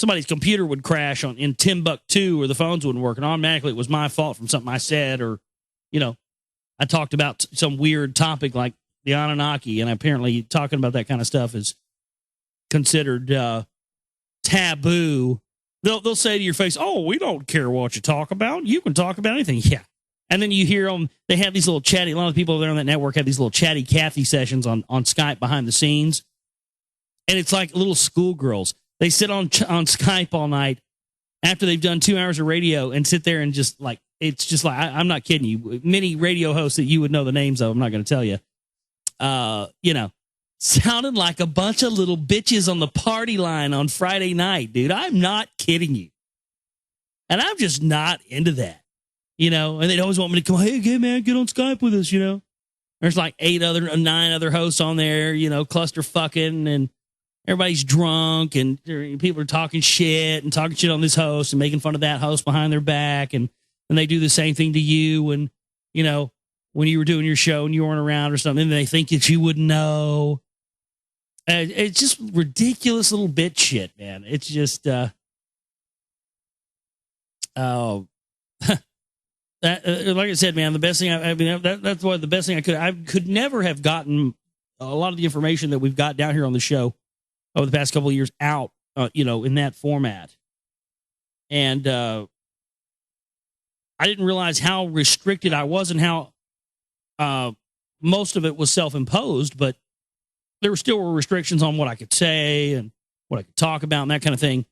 Somebody's computer would crash in Timbuktu, or the phones wouldn't work, and automatically it was my fault from something I said, or, I talked about some weird topic like the Anunnaki, and apparently talking about that kind of stuff is considered taboo. They'll say to your face, "Oh, we don't care what you talk about. You can talk about anything." Yeah. And then you hear them. They have these little chatty. A lot of the people there on that network have these little chatty Cathy sessions on Skype behind the scenes, and it's like little schoolgirls. They sit on Skype all night after they've done 2 hours of radio and sit there and just like, it's just like, I'm not kidding you. Many radio hosts that you would know the names of, I'm not going to tell you. Sounded like a bunch of little bitches on the party line on Friday night, dude. I'm not kidding you. And I'm just not into that, and they'd always want me to come, hey, man, get on Skype with us, There's like 9 other hosts on there, cluster fucking, and everybody's drunk, and people are talking shit on this host and making fun of that host behind their back, and they do the same thing to you, and, when you were doing your show and you weren't around or something, and they think that you wouldn't know. It's just ridiculous little bit shit, man. It's just, like I said, man, the best thing that's what the best thing I could never have gotten a lot of the information that we've got down here on the show over the past couple of years out, in that format. And I didn't realize how restricted I was and how most of it was self-imposed, but there still were restrictions on what I could say and what I could talk about and that kind of thing.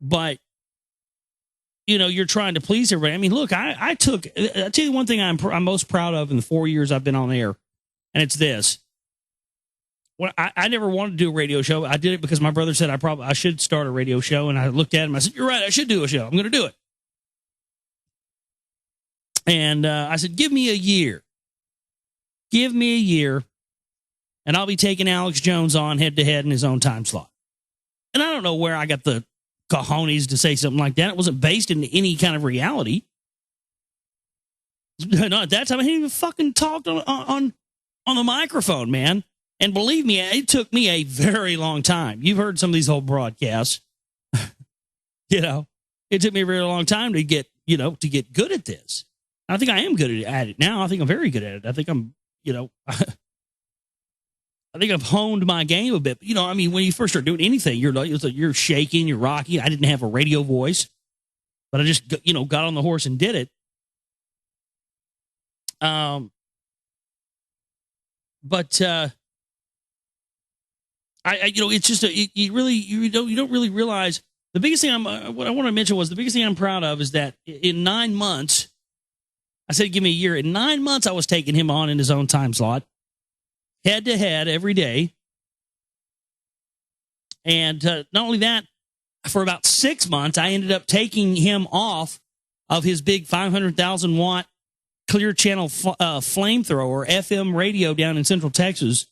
But, you're trying to please everybody. I mean, look, I'll tell you one thing I'm most proud of in the 4 years I've been on air, and it's this. Well, I never wanted to do a radio show. I did it because my brother said I should start a radio show, and I looked at him. I said, "You're right. I should do a show. I'm going to do it." And I said, "Give me a year. Give me a year, and I'll be taking Alex Jones on head-to-head in his own time slot." And I don't know where I got the cojones to say something like that. It wasn't based in any kind of reality. Not at that time. I hadn't even fucking talked on the microphone, man. And believe me, it took me a very long time. You've heard some of these old broadcasts. It took me a very long time to get good at this. I think I am good at it now. I think I'm very good at it. I think I'm, I think I've honed my game a bit. When you first start doing anything, you're shaking, you're rocking. I didn't have a radio voice, but I just, got on the horse and did it. It's just you don't really realize the biggest thing what I want to mention was the biggest thing I'm proud of is that in 9 months, I said, give me a year. In 9 months, I was taking him on in his own time slot, head to head every day. And not only that, for about 6 months, I ended up taking him off of his big 500,000 watt clear channel flamethrower FM radio down in Central Texas.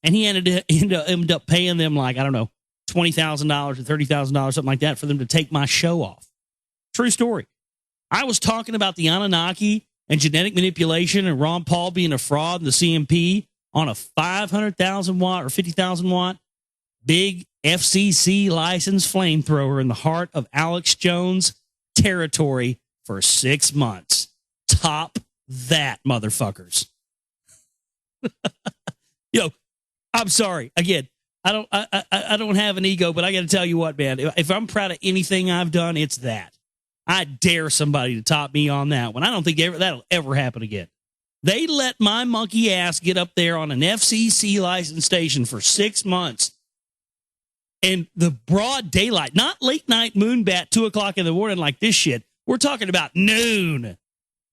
And he ended up paying them like, I don't know, $20,000 or $30,000, something like that, for them to take my show off. True story. I was talking about the Anunnaki and genetic manipulation and Ron Paul being a fraud and the CMP on a 500,000 watt or 50,000 watt big FCC licensed flamethrower in the heart of Alex Jones territory for 6 months. Top that, motherfuckers. I'm sorry. Again, I don't have an ego, but I got to tell you what, man. If I'm proud of anything I've done, it's that. I dare somebody to top me on that one. I don't think that'll ever happen again. They let my monkey ass get up there on an FCC licensed station for 6 months. And the broad daylight, not late night Moonbat, 2 o'clock in the morning like this shit. We're talking about noon,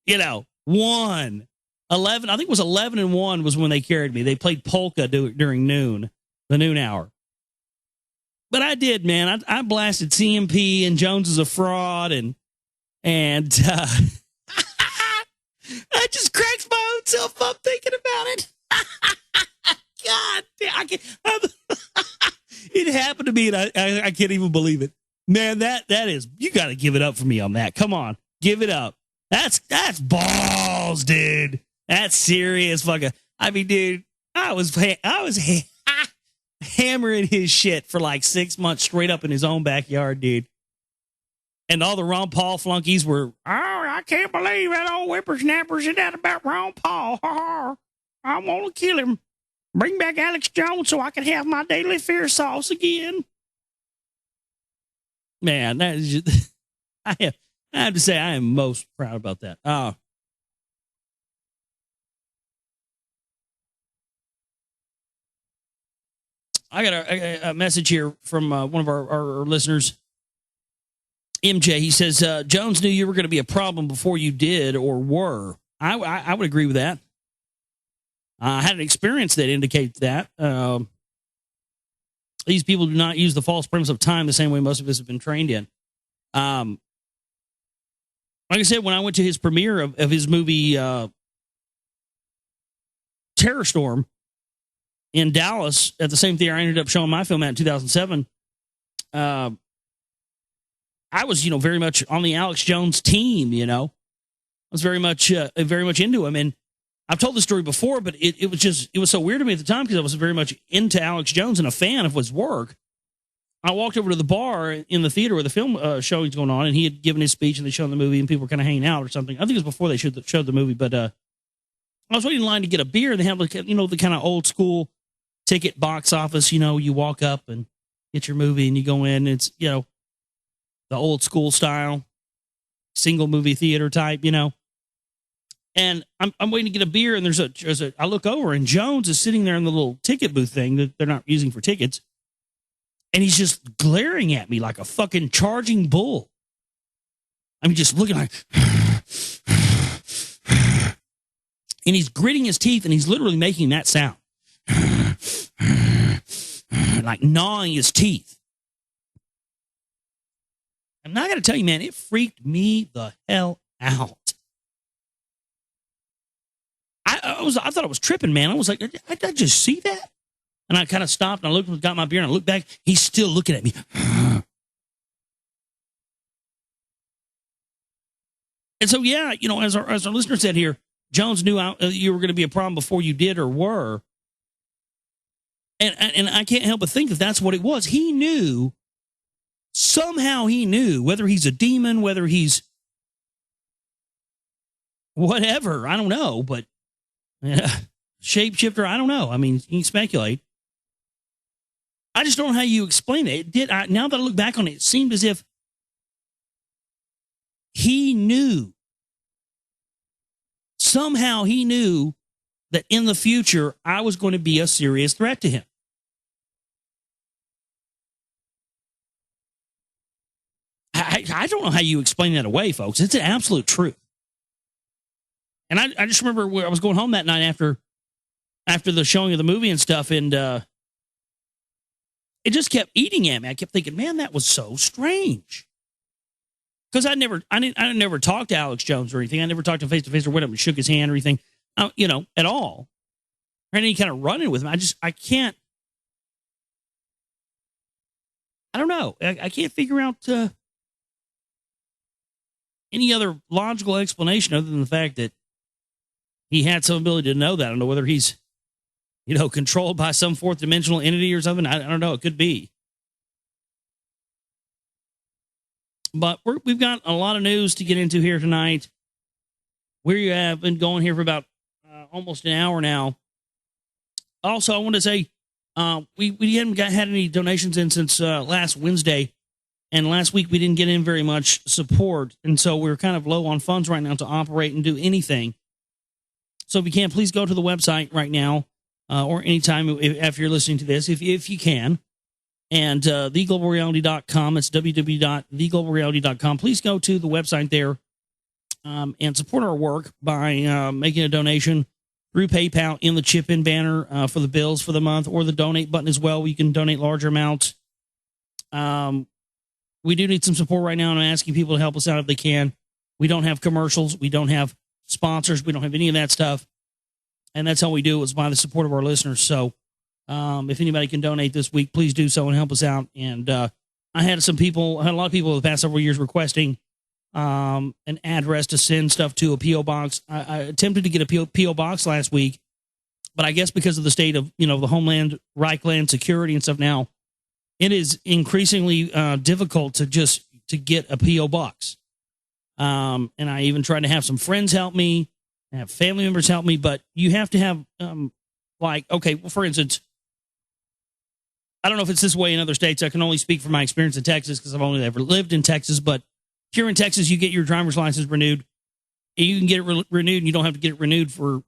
1, 11. I think it was 11 and 1 was when they carried me. They played polka during noon, the noon hour. But I did, man. I blasted CMP and Jones is a fraud, and I just cracked my own self up thinking about it. God damn, it happened to me, and I can't even believe it. Man, that is, you got to give it up for me on that. Come on, give it up. That's balls, dude. That's serious fucking. I mean, dude, I was hammering his shit for like 6 months straight up in his own backyard, dude. And all the Ron Paul flunkies were, oh, I can't believe that old whippersnapper said that about Ron Paul. I want to kill him. Bring back Alex Jones so I can have my daily fear sauce again. Man, that is just, I have to say I am most proud about that. I got a message here from one of our listeners, MJ. He says, Jones knew you were going to be a problem before you did or were. I would agree with that. I had an experience that indicates that. These people do not use the false premise of time the same way most of us have been trained in. Like I said, when I went to his premiere of his movie Terror Storm in Dallas at the same theater I ended up showing my film at in 2007, I was, very much on the Alex Jones team. I was very much into him, and I've told the story before, but it was so weird to me at the time because I was very much into Alex Jones and a fan of his work. I walked over to the bar in the theater where the film showing's going on, and he had given his speech and they showed the movie, and people were kind of hanging out or something. I think it was before they showed the movie, but I was waiting in line to get a beer. And they have the kind of old school ticket box office. You walk up and get your movie, and you go in. And it's the old school style, single movie theater type. And I'm waiting to get a beer, and I look over, and Jones is sitting there in the little ticket booth thing that they're not using for tickets. And he's just glaring at me like a fucking charging bull. I mean, just looking like, and he's gritting his teeth, and he's literally making that sound. Like gnawing his teeth. I'm not going to tell you, man, it freaked me the hell out. I thought I was tripping, man. I was like, did I just see that? And I kind of stopped, and I looked, got my beer, and I looked back. He's still looking at me. And so, yeah, as our listener said here, Jones knew you were going to be a problem before you did or were. And I can't help but think that that's what it was. He knew, somehow he knew, whether he's a demon, whether he's whatever, I don't know, but shapeshifter, I don't know. I mean, you can speculate. I just don't know how you explain it. Now that I look back on it, it seemed as if he knew. Somehow he knew that in the future I was going to be a serious threat to him. I don't know how you explain that away, folks. It's an absolute truth. And I just remember where I was going home that night after the showing of the movie and stuff, and it just kept eating at me. I kept thinking, man, that was so strange. Because I never talked to Alex Jones or anything. I never talked to him face to face or went up and shook his hand or anything, at all. Or any kind of running with him. I can't. I don't know. I can't figure out any other logical explanation other than the fact that he had some ability to know that. I don't know whether he's, controlled by some fourth dimensional entity or something. I don't know. It could be. But we've got a lot of news to get into here tonight. We have been going here for about almost an hour now. Also, I want to say we haven't had any donations in since last Wednesday. And last week we didn't get in very much support. And so we're kind of low on funds right now to operate and do anything. So if you can, please go to the website right now or anytime after you're listening to this, if you can. And theglobalreality.com. It's www.theglobalreality.com. Please go to the website there and support our work by making a donation through PayPal in the chip-in banner for the bills for the month, or the donate button as well. You can donate larger amounts. We do need some support right now, and I'm asking people to help us out if they can. We don't have commercials. We don't have sponsors. We don't have any of that stuff. And that's how we do it, is by the support of our listeners. So if anybody can donate this week, please do so and help us out. And I had a lot of people the past several years requesting an address to send stuff to a P.O. box. I attempted to get a P.O. box last week, but I guess because of the state of, the Homeland, Reichland security and stuff now, it is increasingly difficult to get a P.O. box. And I even tried to have some friends help me. I have family members help me, but you have to have, okay, well, for instance, I don't know if it's this way in other states. I can only speak from my experience in Texas because I've only ever lived in Texas. But here in Texas, you get your driver's license renewed. And you can get it renewed, and you don't have to get it renewed for,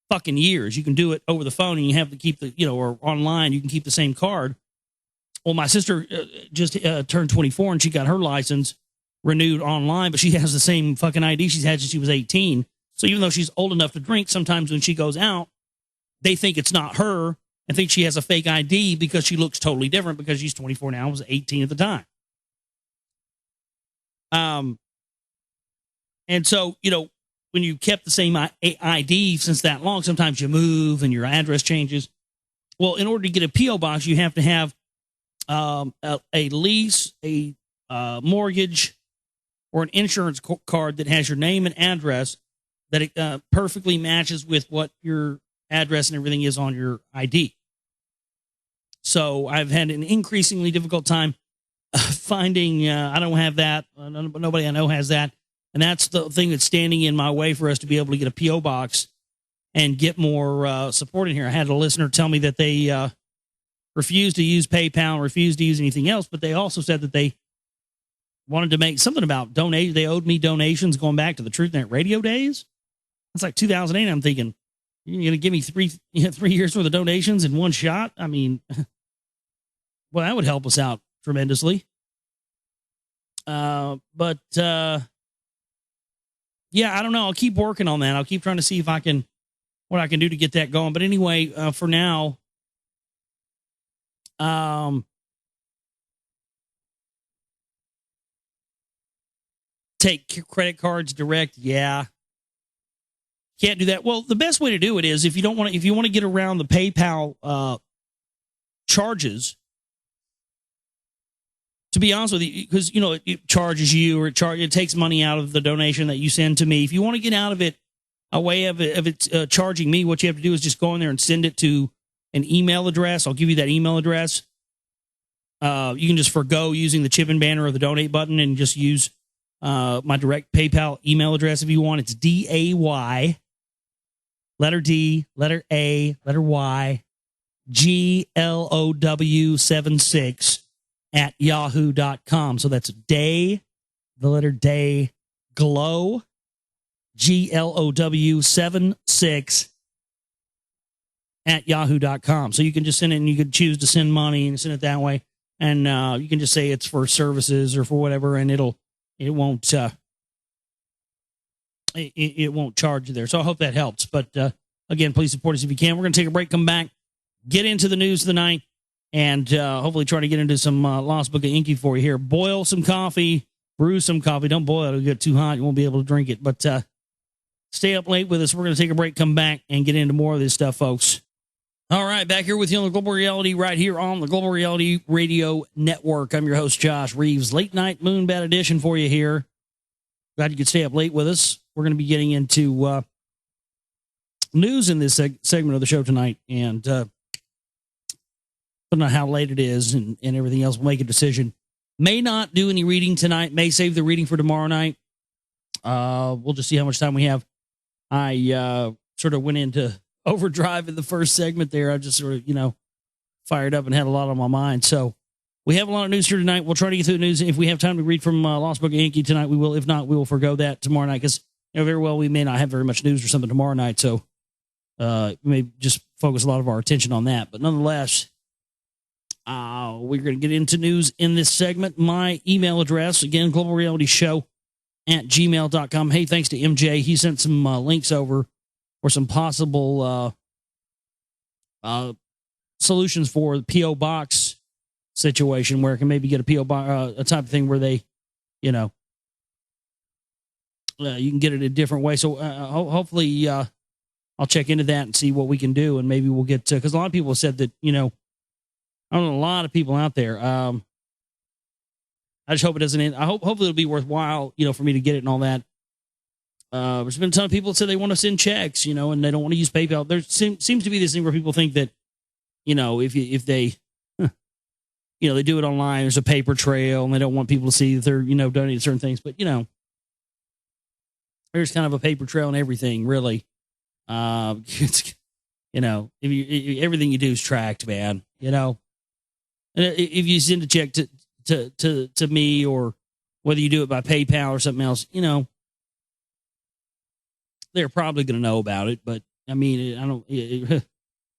fucking years. You can do it over the phone, and you have to keep or online. You can keep the same card. Well, my sister just turned 24, and she got her license renewed online, but she has the same fucking ID she's had since she was 18. So even though she's old enough to drink, sometimes when she goes out, they think it's not her and think she has a fake ID because she looks totally different because she's 24 now, was 18 at the time. And so, when you kept the same ID since that long, sometimes you move and your address changes. Well, in order to get a P.O. box, you have to have a lease, a mortgage, or an insurance card that has your name and address that it perfectly matches with what your address and everything is on your ID. So I've had an increasingly difficult time finding, I don't have that, nobody I know has that. And that's the thing that's standing in my way for us to be able to get a P.O. box and get more support in here. I had a listener tell me that they refused to use PayPal, refused to use anything else, but they also said that they wanted to make something about donate. They owed me donations going back to the TruthNet radio days. It's like 2008. I'm thinking, you're going to give me 3 years worth of donations in one shot? I mean, well, that would help us out tremendously. Yeah, I don't know. I'll keep working on that. I'll keep trying to see what I can do to get that going. But anyway, for now, take credit cards direct. Yeah. Can't do that. Well, the best way to do it is if you want to get around the PayPal charges, to be honest with you, because it charges you, or it takes money out of the donation that you send to me. If you want to get out of it, a way of it charging me, what you have to do is just go in there and send it to an email address. I'll give you that email address. You can just forgo using the chip and banner or the donate button and just use my direct PayPal email address if you want. It's DAY, letter D, letter A, letter Y, GLOW76 at yahoo.com. So that's day, the letter day, glow, GLOW76 at yahoo.com. So you can just send it, and you could choose to send money and send it that way. And you can just say it's for services or for whatever, and it won't charge you there. So I hope that helps. But again, please support us if you can. We're going to take a break, come back, get into the news of the night, and hopefully try to get into some Lost Book of Inky for you here. Boil some coffee, brew some coffee. Don't boil it. It'll get too hot. You won't be able to drink it. But stay up late with us. We're going to take a break, come back, and get into more of this stuff, folks. All right, back here with you on the Global Reality, right here on the Global Reality Radio Network. I'm your host, Josh Reeves. Late night Moonbat edition for you here. Glad you could stay up late with us. We're going to be getting into news in this segment of the show tonight, and don't know how late it is and everything else. We'll make a decision. May not do any reading tonight. May save the reading for tomorrow night. We'll just see how much time we have. I sort of went into overdrive in the first segment there. I just sort of, fired up and had a lot on my mind. So we have a lot of news here tonight. We'll try to get through the news. If we have time to read from Lost Book of Inky tonight, we will. If not, we will forgo that tomorrow night because, very well, we may not have very much news or something tomorrow night. So we may just focus a lot of our attention on that. But nonetheless, we're going to get into news in this segment. My email address, again, globalrealityshow@gmail.com. Hey, thanks to MJ. He sent some links over for some possible solutions for the P.O. box situation where it can maybe get a P.O. box, a type of thing where they, you can get it a different way. So hopefully I'll check into that and see what we can do. And maybe we'll get to, because a lot of people have said that, I don't know, a lot of people out there. I just hope it doesn't end. Hopefully it'll be worthwhile, for me to get it and all that. There's been a ton of people that say they want to send checks, and they don't want to use PayPal. There seems to be this thing where people think that, if they, they do it online, there's a paper trail, and they don't want people to see that they're, donating certain things. But, There's kind of a paper trail and everything, really. It's, if everything you do is tracked, man, and if you send a check to me, or whether you do it by PayPal or something else, they're probably going to know about it. But I mean,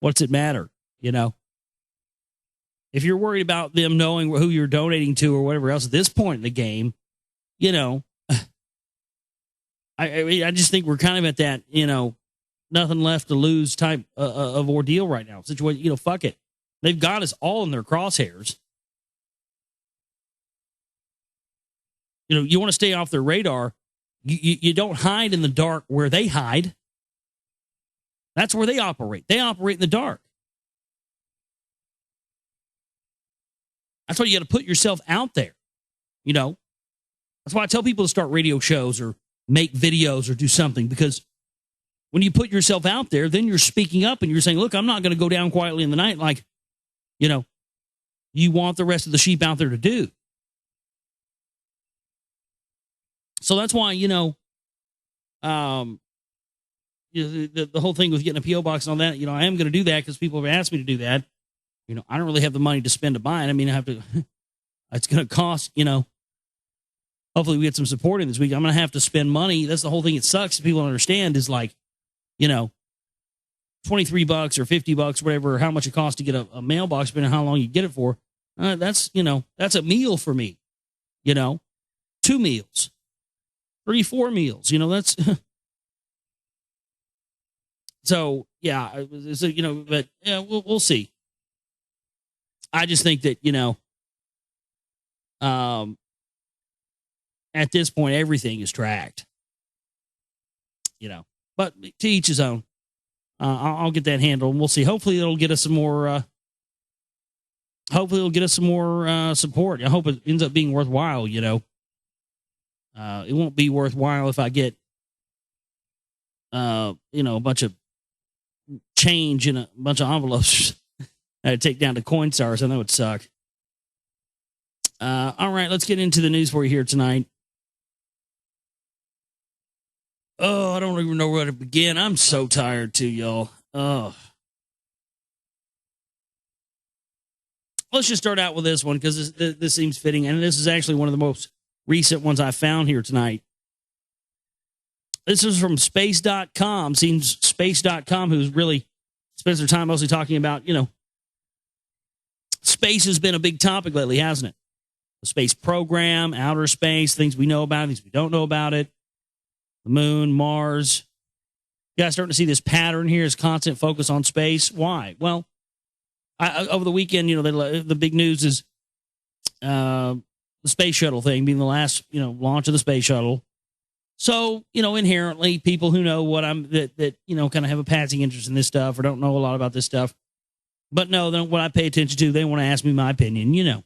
what's it matter? If you're worried about them knowing who you're donating to or whatever else at this point in the game, I just think we're kind of at that, nothing left to lose type of ordeal right now. Situation, fuck it. They've got us all in their crosshairs. You want to stay off their radar. You don't hide in the dark where they hide. That's where they operate. They operate in the dark. That's why you got to put yourself out there. That's why I tell people to start radio shows or make videos or do something, because when you put yourself out there, then you're speaking up and you're saying, look, I'm not going to go down quietly in the night like, you want the rest of the sheep out there to do. So that's why, the whole thing with getting a P.O. box and all that, I am going to do that because people have asked me to do that. I don't really have the money to spend to buy it. I mean, I have to, it's going to cost, hopefully we get some support in this week. I'm going to have to spend money. That's the whole thing. It sucks. People don't understand is like, $23 or $50, whatever, how much it costs to get a mailbox, depending on how long you get it for. That's a meal for me, 2 meals, 3, 4 meals, that's, so yeah, but yeah, we'll see. I just think that, at this point, everything is tracked, but to each his own. I'll get that handled, and we'll see. Hopefully it'll get us some more, support. I hope it ends up being worthwhile, it won't be worthwhile if I get, a bunch of change in a bunch of envelopes I had to take down to Coinstars, and that would suck. All right, let's get into the news for you here tonight. Oh, I don't even know where to begin. I'm so tired too, y'all. Oh. Let's just start out with this one because this seems fitting, and this is actually one of the most recent ones I found here tonight. This is from space.com. Seems space.com, who's really spends their time mostly talking about, space has been a big topic lately, hasn't it? The space program, outer space, things we know about, things we don't know about it. The moon, Mars. You guys starting to see this pattern here, is constant focus on space. Why? Well, over the weekend, the big news is the space shuttle thing being the last, launch of the space shuttle. So, inherently, people who know what that kind of have a passing interest in this stuff or don't know a lot about this stuff, but know what I pay attention to, they want to ask me my opinion,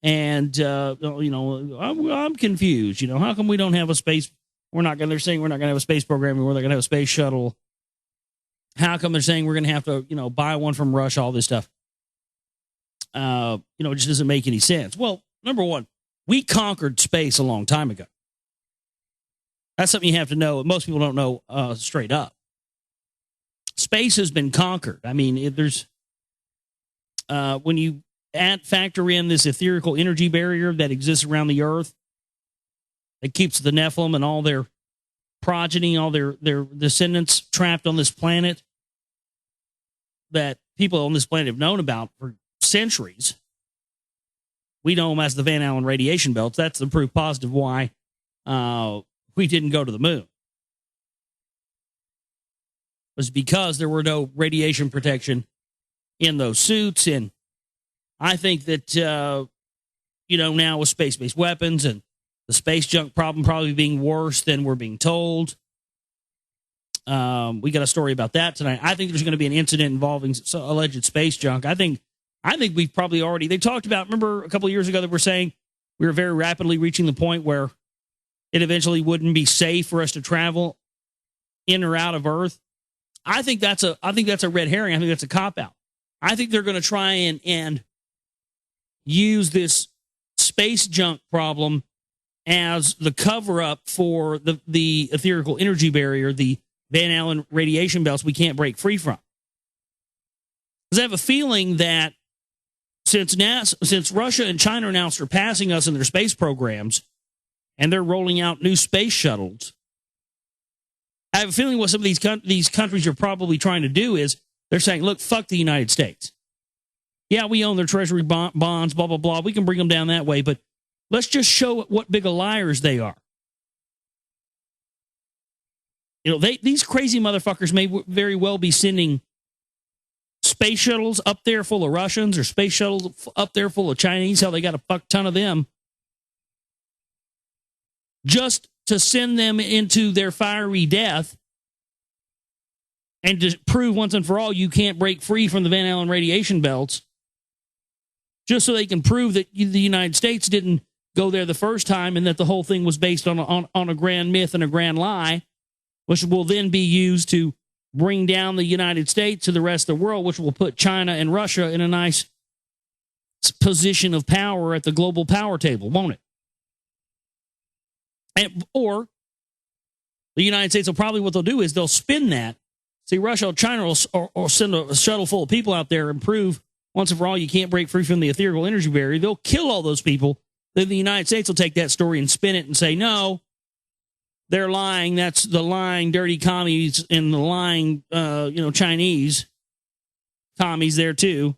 And, I'm confused, how come we don't have a space? They're saying we're not going to have a space program anymore. They're going to have a space shuttle. How come they're saying we're going to have to, buy one from Russia, all this stuff? It just doesn't make any sense. Well, number one, we conquered space a long time ago. That's something you have to know. Most people don't know straight up. Space has been conquered. I mean, there's when you factor in this etherical energy barrier that exists around the Earth, that keeps the Nephilim and all their progeny, all their descendants trapped on this planet, that people on this planet have known about for centuries. We know them as the Van Allen radiation belts. That's the proof positive why we didn't go to the moon. It was because there were no radiation protection in those suits. And I think that, now with space-based weapons and the space junk problem probably being worse than we're being told. We got a story about that tonight. I think there's going to be an incident involving alleged space junk. I think we've probably already, they talked about, remember a couple of years ago that we're saying we were very rapidly reaching the point where it eventually wouldn't be safe for us to travel in or out of Earth. I think that's a red herring. I think that's a cop-out. I think they're going to try and use this space junk problem as the cover-up for the etherical energy barrier, the Van Allen radiation belts we can't break free from. Because I have a feeling that since Russia and China are now surpassing us in their space programs, and they're rolling out new space shuttles, I have a feeling what some of these countries are probably trying to do is they're saying, look, fuck the United States. Yeah, we own their treasury bonds, blah, blah, blah. We can bring them down that way, but let's just show what big of liars they are. You know, these crazy motherfuckers may very well be sending space shuttles up there full of Russians or space shuttles up there full of Chinese. Hell, they got a fuck ton of them. Just to send them into their fiery death and to prove once and for all you can't break free from the Van Allen radiation belts, just so they can prove that the United States didn't go there the first time and that the whole thing was based on a grand myth and a grand lie, which will then be used to bring down the United States to the rest of the world, which will put China and Russia in a nice position of power at the global power table, won't it? Or the United States will probably, what they'll do is they'll spin that. See, Russia or China will send a shuttle full of people out there and prove once and for all you can't break free from the ethereal energy barrier. They'll kill all those people. Then the United States will take that story and spin it and say, no, they're lying. That's the lying, dirty commies and the lying, Chinese commies there too.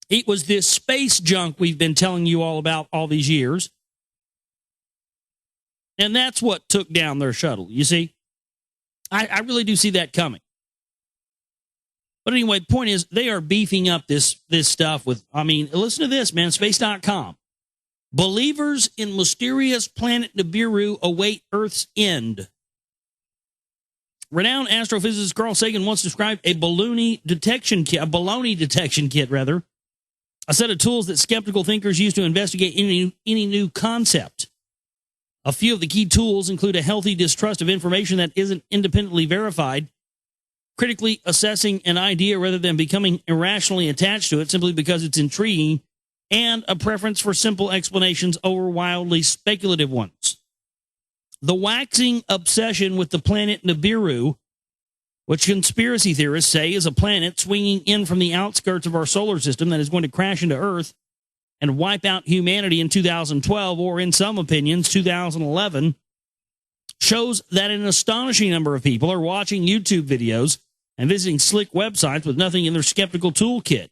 It was this space junk we've been telling you all about all these years. And that's what took down their shuttle, you see? I really do see that coming. But anyway, the point is, they are beefing up this stuff with, listen to this, man, space.com. Believers in mysterious planet Nibiru await Earth's end. Renowned astrophysicist Carl Sagan once described a baloney detection kit, a set of tools that skeptical thinkers use to investigate any new concept. A few of the key tools include a healthy distrust of information that isn't independently verified, critically assessing an idea rather than becoming irrationally attached to it simply because it's intriguing, and a preference for simple explanations over wildly speculative ones. The waxing obsession with the planet Nibiru, which conspiracy theorists say is a planet swinging in from the outskirts of our solar system that is going to crash into Earth and wipe out humanity in 2012, or in some opinions, 2011, shows that an astonishing number of people are watching YouTube videos and visiting slick websites with nothing in their skeptical toolkit.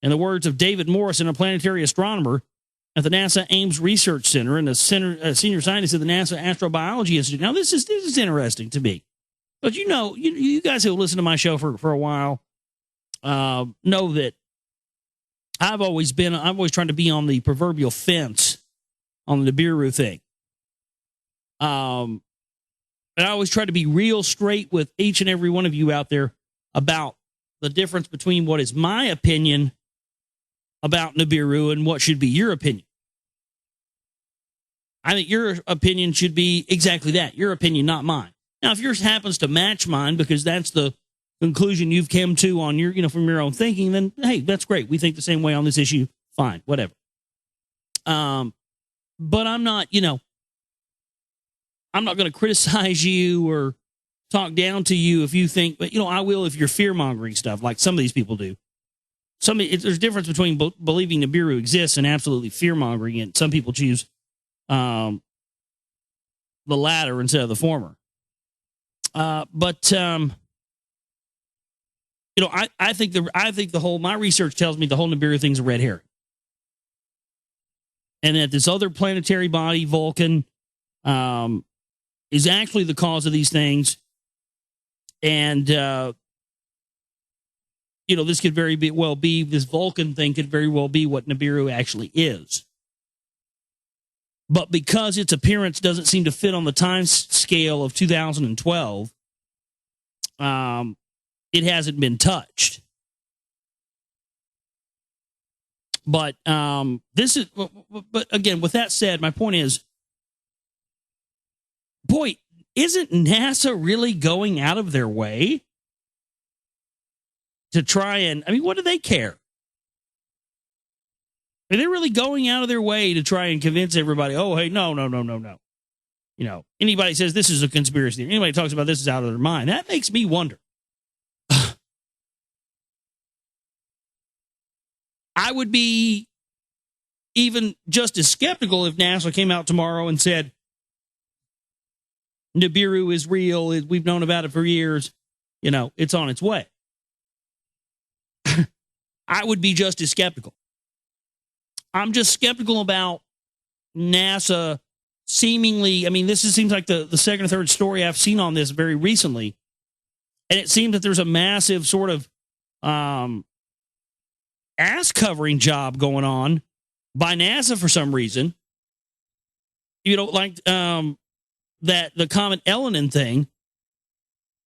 In the words of David Morrison, a planetary astronomer at the NASA Ames Research Center and a senior scientist at the NASA Astrobiology Institute. Now, this is interesting to me. But you guys who listen to my show for a while know that I've always tried to be on the proverbial fence on the Nibiru thing. And I always try to be real straight with each and every one of you out there about the difference between what is my opinion about Nibiru and what should be your opinion. I think your opinion should be exactly that, your opinion, not mine. Now, if yours happens to match mine because that's the conclusion you've come to on your, from your own thinking, then hey, that's great. We think the same way on this issue. Fine, whatever. But I'm not, I'm not going to criticize you or talk down to you if you think, but I will if you're fear mongering stuff like some of these people do. There's a difference between believing Nibiru exists and absolutely fear mongering it. Some people choose the latter instead of the former. I think my research tells me the whole Nibiru thing's a red herring, and that this other planetary body, Vulcan, is actually the cause of these things. And this could this Vulcan thing could very well be what Nibiru actually is. But because its appearance doesn't seem to fit on the time scale of 2012, it hasn't been touched. But again, with that said, my point is, boy, isn't NASA really going out of their way to try and, what do they care? They're really going out of their way to try and convince everybody, oh, hey, no. You know, anybody says this is a conspiracy, anybody talks about this is out of their mind. That makes me wonder. I would be even just as skeptical if NASA came out tomorrow and said, Nibiru is real. We've known about it for years. You know, it's on its way. I would be just as skeptical. I'm just skeptical about NASA seemingly, I mean, seems like the second or third story I've seen on this very recently. And it seems that there's a massive sort of ass covering job going on by NASA for some reason. You know, like that the comet Elenin thing.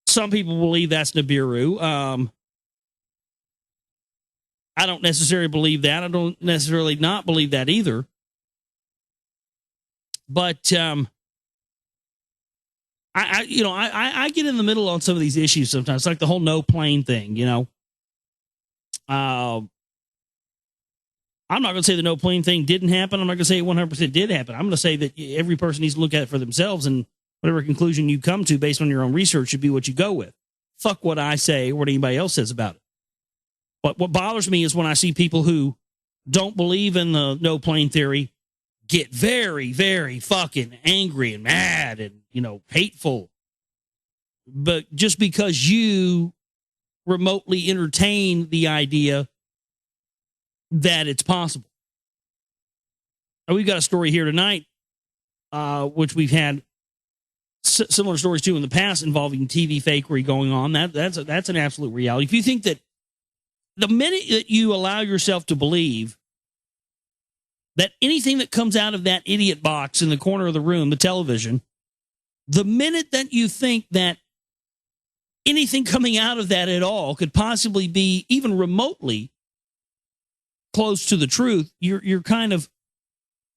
Some people believe that's Nibiru. I don't necessarily believe that. I don't necessarily not believe that either. But I get in the middle on some of these issues sometimes, like the whole no plane thing. You know, I'm not going to say the no plane thing didn't happen. I'm not going to say it 100% did happen. I'm going to say that every person needs to look at it for themselves, and whatever conclusion you come to based on your own research should be what you go with. Fuck what I say or what anybody else says about it. But what bothers me is when I see people who don't believe in the no plane theory get very, very fucking angry and mad and, you know, hateful. But just because you remotely entertain the idea that it's possible. Now, we've got a story here tonight, which we've had similar stories to in the past involving TV fakery going on. That's an absolute reality. If you think that the minute that you allow yourself to believe that anything that comes out of that idiot box in the corner of the room, the television, the minute that you think that anything coming out of that at all could possibly be even remotely close to the truth, you're kind of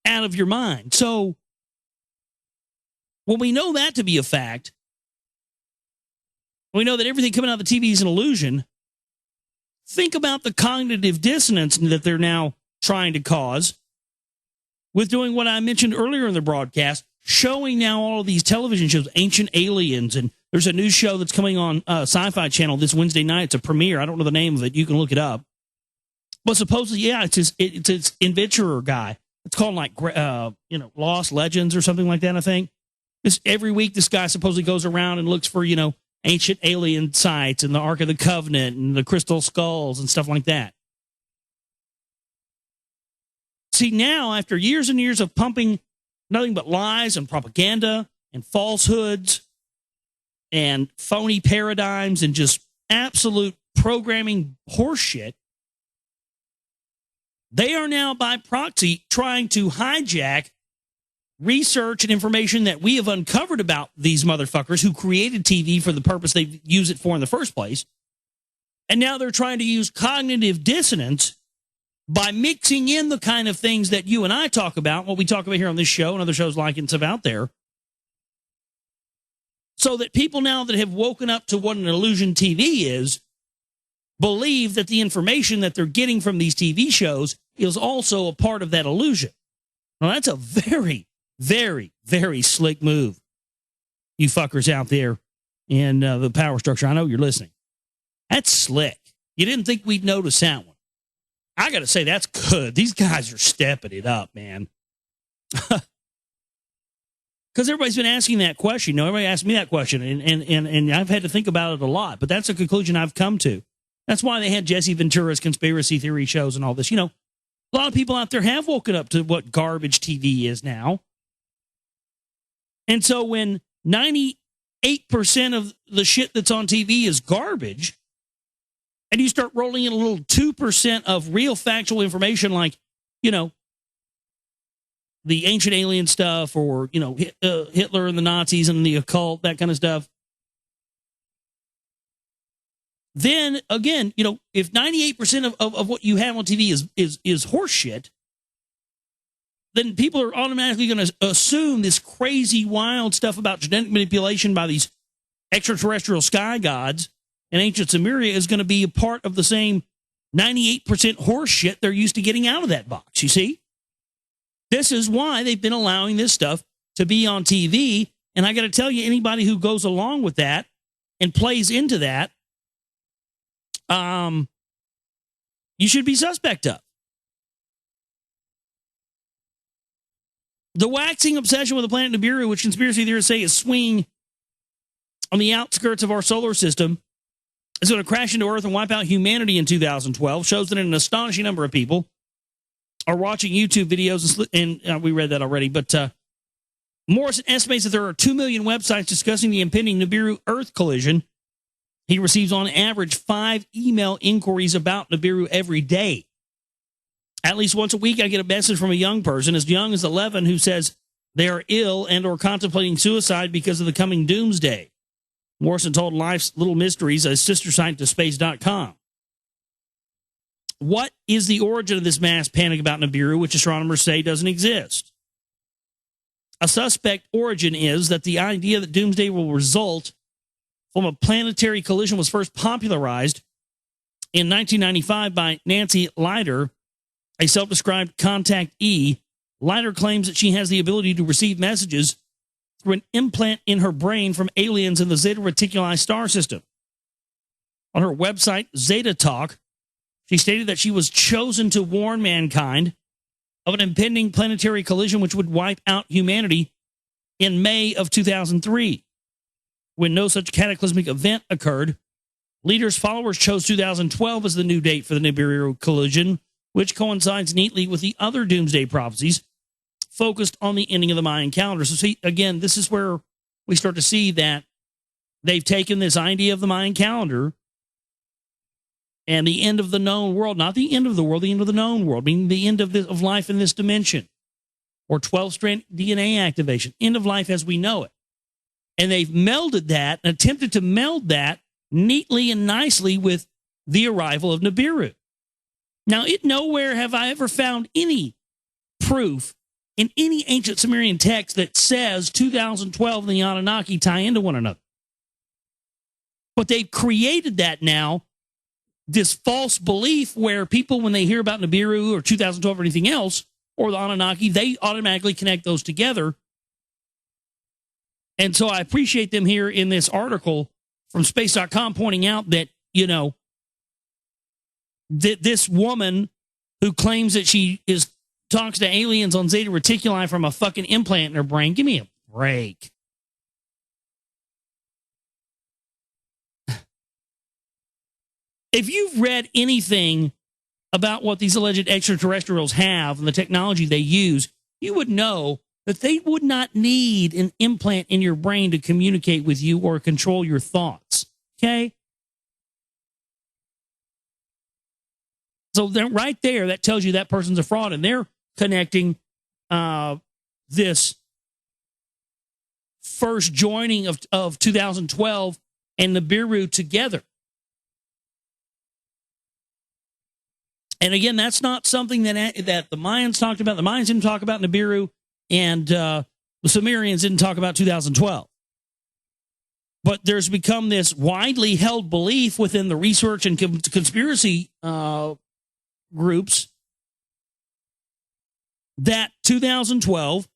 out of your mind. So when we know that to be a fact, we know that everything coming out of the TV is an illusion. Think about the cognitive dissonance that they're now trying to cause with doing what I mentioned earlier in the broadcast, showing now all of these television shows, Ancient Aliens, and there's a new show that's coming on Sci-Fi Channel this Wednesday night. It's a premiere. I don't know the name of it. You can look it up. But supposedly, yeah, it's his adventurer guy. It's called like Lost Legends or something like that, I think. Every week, this guy supposedly goes around and looks for, you know, ancient alien sites and the Ark of the Covenant and the crystal skulls and stuff like that. See, now, after years and years of pumping nothing but lies and propaganda and falsehoods and phony paradigms and just absolute programming horseshit, they are now by proxy trying to hijack research and information that we have uncovered about these motherfuckers who created TV for the purpose they use it for in the first place. And now they're trying to use cognitive dissonance by mixing in the kind of things that you and I talk about, what we talk about here on this show and other shows like it and stuff out there, so that people now that have woken up to what an illusion TV is believe that the information that they're getting from these TV shows is also a part of that illusion. Now, that's a very, very, very slick move, you fuckers out there in the power structure. I know you're listening. That's slick. You didn't think we'd notice that one. I got to say, that's good. These guys are stepping it up, man. Because everybody's been asking that question. You know, everybody asked me that question, and I've had to think about it a lot. But that's a conclusion I've come to. That's why they had Jesse Ventura's conspiracy theory shows and all this. You know, a lot of people out there have woken up to what garbage TV is now. And so when 98% of the shit that's on TV is garbage, and you start rolling in a little 2% of real factual information like, you know, the ancient alien stuff or, you know, Hitler and the Nazis and the occult, that kind of stuff. Then, again, you know, if 98% of what you have on TV is horse shit, then people are automatically going to assume this crazy, wild stuff about genetic manipulation by these extraterrestrial sky gods and ancient Sumeria is going to be a part of the same 98% horse shit they're used to getting out of that box, you see? This is why they've been allowing this stuff to be on TV. And I got to tell you, anybody who goes along with that and plays into that, you should be suspect of. The waxing obsession with the planet Nibiru, which conspiracy theorists say is swinging on the outskirts of our solar system, is going to crash into Earth and wipe out humanity in 2012, shows that an astonishing number of people are watching YouTube videos, and we read that already, but Morrison estimates that there are 2 million websites discussing the impending Nibiru Earth collision. He receives on average 5 email inquiries about Nibiru every day. At least once a week, I get a message from a young person as young as 11 who says they are ill and or contemplating suicide because of the coming doomsday. Morrison told Life's Little Mysteries, a sister site to space.com. What is the origin of this mass panic about Nibiru, which astronomers say doesn't exist? A suspect origin is that the idea that doomsday will result from a planetary collision was first popularized in 1995 by Nancy Leiter, a self-described contactee. Leiter claims that she has the ability to receive messages through an implant in her brain from aliens in the Zeta Reticuli star system. On her website, Zeta Talk, she stated that she was chosen to warn mankind of an impending planetary collision which would wipe out humanity in May of 2003. When no such cataclysmic event occurred, Leiter's followers chose 2012 as the new date for the Nibiru collision, which coincides neatly with the other doomsday prophecies focused on the ending of the Mayan calendar. So see, again, this is where we start to see that they've taken this idea of the Mayan calendar and the end of the known world, not the end of the world, the end of the known world, meaning the end of life in this dimension, or 12-strand DNA activation, end of life as we know it. And they've melded that and attempted to meld that neatly and nicely with the arrival of Nibiru. Now, nowhere have I ever found any proof in any ancient Sumerian text that says 2012 and the Anunnaki tie into one another. But they've created that now, this false belief where people, when they hear about Nibiru or 2012 or anything else, or the Anunnaki, they automatically connect those together. And so I appreciate them here in this article from space.com pointing out that, you know, this woman who claims that she talks to aliens on Zeta Reticuli from a fucking implant in her brain. Give me a break. If you've read anything about what these alleged extraterrestrials have and the technology they use, you would know that they would not need an implant in your brain to communicate with you or control your thoughts. Okay? So then right there, that tells you that person's a fraud, and they're connecting this first joining of 2012 and Nibiru together. And again, that's not something that the Mayans talked about. The Mayans didn't talk about Nibiru, and the Sumerians didn't talk about 2012. But there's become this widely held belief within the research and conspiracy groups that 2012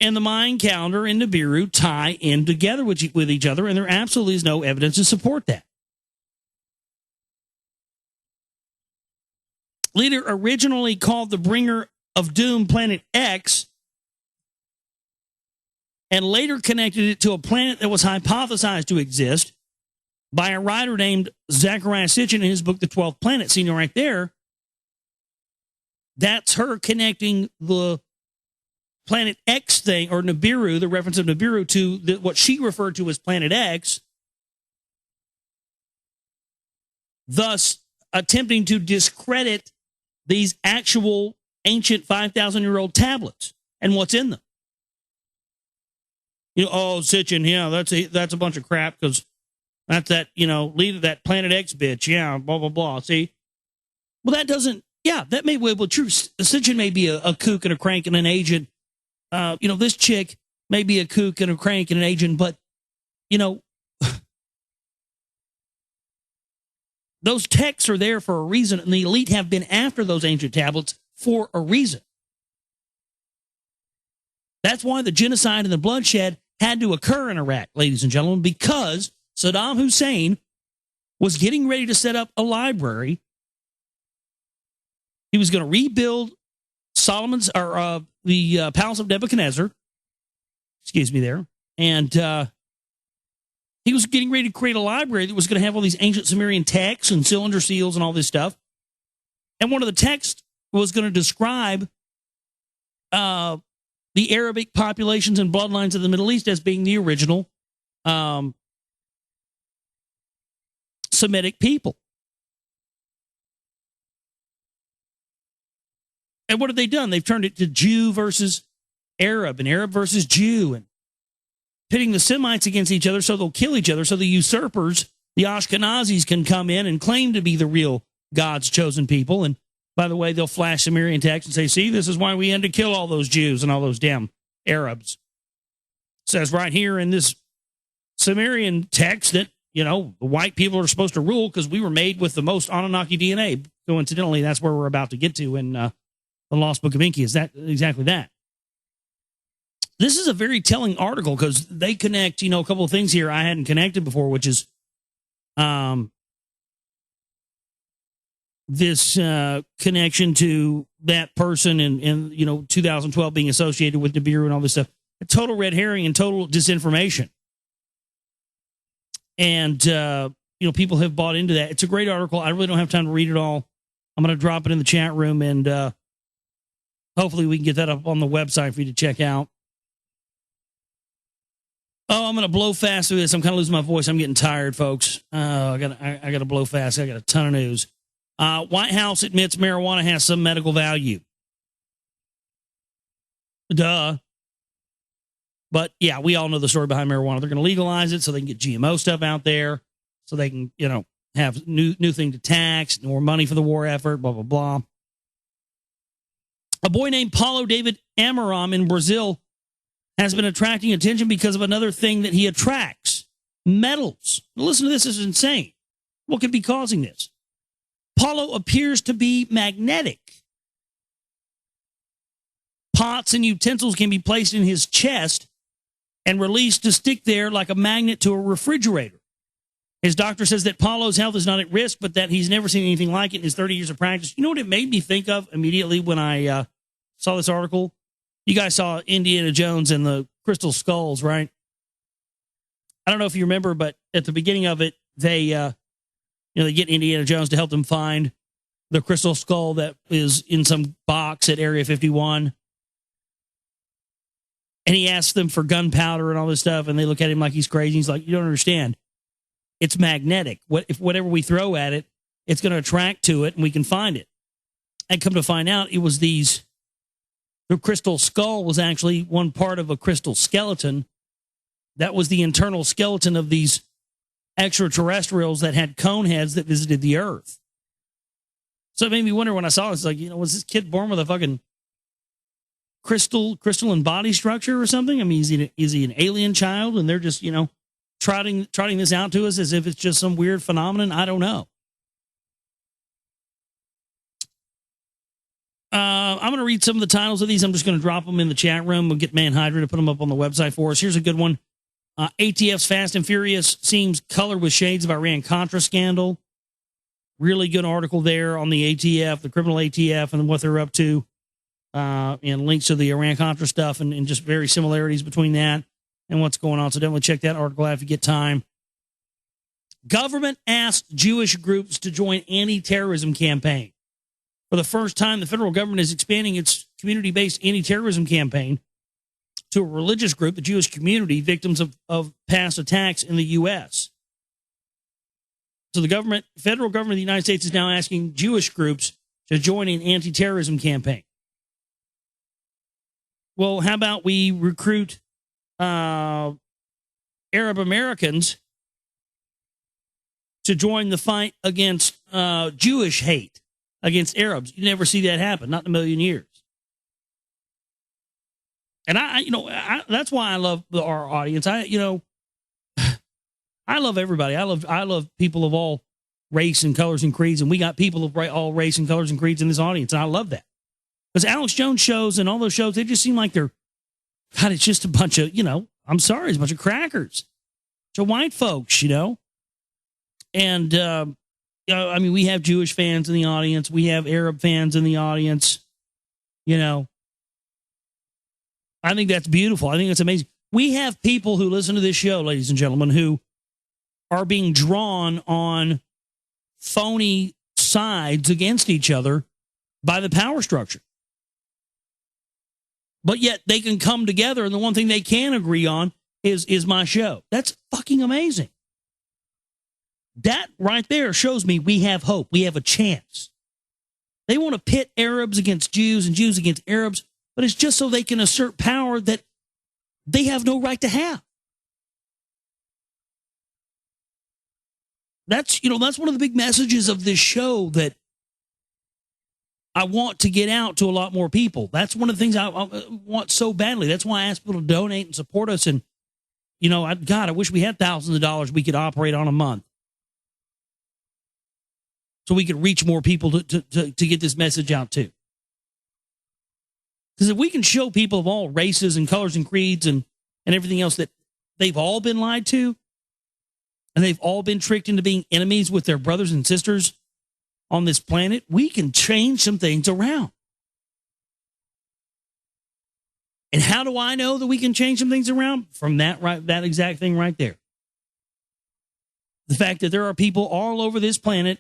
and the Mayan calendar and Nibiru tie in together with each other, and there absolutely is no evidence to support that. Leader originally called the bringer of doom Planet X and later connected it to a planet that was hypothesized to exist by a writer named Zachariah Sitchin in his book, The 12th Planet. See, right there, that's her connecting the Planet X thing, or Nibiru, the reference of Nibiru, to what she referred to as Planet X, thus attempting to discredit these actual ancient 5,000-year-old tablets and what's in them. You know, oh, Sitchin, yeah, that's a bunch of crap because that's that, you know, leader, that Planet X bitch, yeah, blah, blah, blah. See? Well, that doesn't, yeah, that may well be true. Sitchin may be a kook and a crank and an agent. You know, this chick may be a kook and a crank and an agent, but, you know, Those texts are there for a reason, and the elite have been after those ancient tablets for a reason. That's why the genocide and the bloodshed had to occur in Iraq, ladies and gentlemen, because Saddam Hussein was getting ready to set up a library. He was going to rebuild the Palace of Nebuchadnezzar. Excuse me there. And he was getting ready to create a library that was going to have all these ancient Sumerian texts and cylinder seals and all this stuff. And one of the texts was going to describe the Arabic populations and bloodlines of the Middle East as being the original Semitic people. And what have they done? They've turned it to Jew versus Arab and Arab versus Jew and pitting the Semites against each other so they'll kill each other so the usurpers, the Ashkenazis, can come in and claim to be the real God's chosen people. And by the way, they'll flash Sumerian text and say, see, this is why we had to kill all those Jews and all those damn Arabs. It says right here in this Sumerian text that, you know, the white people are supposed to rule because we were made with the most Anunnaki DNA. Coincidentally, that's where we're about to get to in the Lost Book of Enki. Is that exactly that? This is a very telling article because they connect, you know, a couple of things here I hadn't connected before, which is this connection to that person in you know, 2012 being associated with Nibiru and all this stuff. A total red herring and total disinformation. And, you know, people have bought into that. It's a great article. I really don't have time to read it all. I'm going to drop it in the chat room, and hopefully we can get that up on the website for you to check out. Oh, I'm going to blow fast through this. I'm kind of losing my voice. I'm getting tired, folks. I got to blow fast. I got a ton of news. White House admits marijuana has some medical value. Duh. But yeah, we all know the story behind marijuana. They're going to legalize it so they can get GMO stuff out there, so they can, you know, have new thing to tax, more money for the war effort, blah, blah, blah. A boy named Paulo David Amaram in Brazil has been attracting attention because of another thing that he attracts: metals. Listen to this, this is insane. What could be causing this? Paulo appears to be magnetic. Pots and utensils can be placed in his chest and released to stick there like a magnet to a refrigerator. His doctor says that Paulo's health is not at risk, but that he's never seen anything like it in his 30 years of practice. You know what it made me think of immediately when I saw this article? You guys saw Indiana Jones and the Crystal Skulls, right? I don't know if you remember, but at the beginning of it, they get Indiana Jones to help them find the crystal skull that is in some box at Area 51. And he asks them for gunpowder and all this stuff, and they look at him like he's crazy. He's like, you don't understand. It's magnetic. If whatever we throw at it, it's going to attract to it, and we can find it. And come to find out, it was the crystal skull was actually one part of a crystal skeleton. That was the internal skeleton of these extraterrestrials that had cone heads that visited the Earth. So it made me wonder when I saw it, it's like, you know, was this kid born with a fucking crystalline body structure or something? I mean, is he an alien child and they're just, you know, trotting this out to us as if it's just some weird phenomenon? I don't know. I'm going to read some of the titles of these. I'm just going to drop them in the chat room. We'll get Manhydra to put them up on the website for us. Here's a good one. ATF's Fast and Furious seems colored with shades of Iran-Contra scandal. Really good article there on the ATF, the criminal ATF, and what they're up to, and links to the Iran-Contra stuff, and just very similarities between that and what's going on. So definitely check that article out if you get time. Government asked Jewish groups to join anti-terrorism campaign. For the first time, the federal government is expanding its community-based anti-terrorism campaign to a religious group, the Jewish community, victims of past attacks in the U.S. So the federal government of the United States is now asking Jewish groups to join an anti-terrorism campaign. Well, how about we recruit Arab Americans to join the fight against Jewish hate against Arabs? You never see that happen, not in a million years. And that's why I love our audience. I love everybody. I love people of all race and colors and creeds, and we got people of all race and colors and creeds in this audience, and I love that. Because Alex Jones shows and all those shows, they just seem like they're, God, it's just a bunch of, I'm sorry, it's a bunch of crackers. So white folks, And, I mean, we have Jewish fans in the audience. We have Arab fans in the audience. I think that's beautiful. I think that's amazing. We have people who listen to this show, ladies and gentlemen, who are being drawn on phony sides against each other by the power structure. But yet they can come together, and the one thing they can agree on is my show. That's fucking amazing. That right there shows me we have hope. We have a chance. They want to pit Arabs against Jews and Jews against Arabs, but it's just so they can assert power that they have no right to have. That's one of the big messages of this show that I want to get out to a lot more people. That's one of the things I want so badly. That's why I ask people to donate and support us. And, God, I wish we had thousands of dollars we could operate on a month, so we could reach more people to get this message out too. Because if we can show people of all races and colors and creeds and everything else that they've all been lied to, and they've all been tricked into being enemies with their brothers and sisters on this planet, we can change some things around. And how do I know that we can change some things around? From that exact thing right there. The fact that there are people all over this planet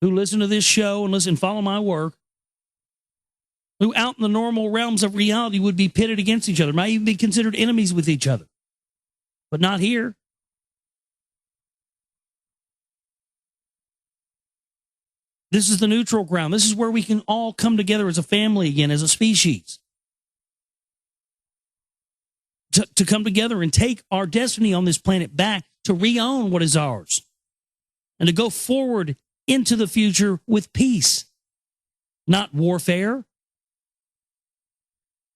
who listen to this show and follow my work, who out in the normal realms of reality would be pitted against each other, might even be considered enemies with each other. But not here. This is the neutral ground. This is where we can all come together as a family again, as a species. To come together and take our destiny on this planet back, to re-own what is ours, and to go forward into the future with peace, not warfare.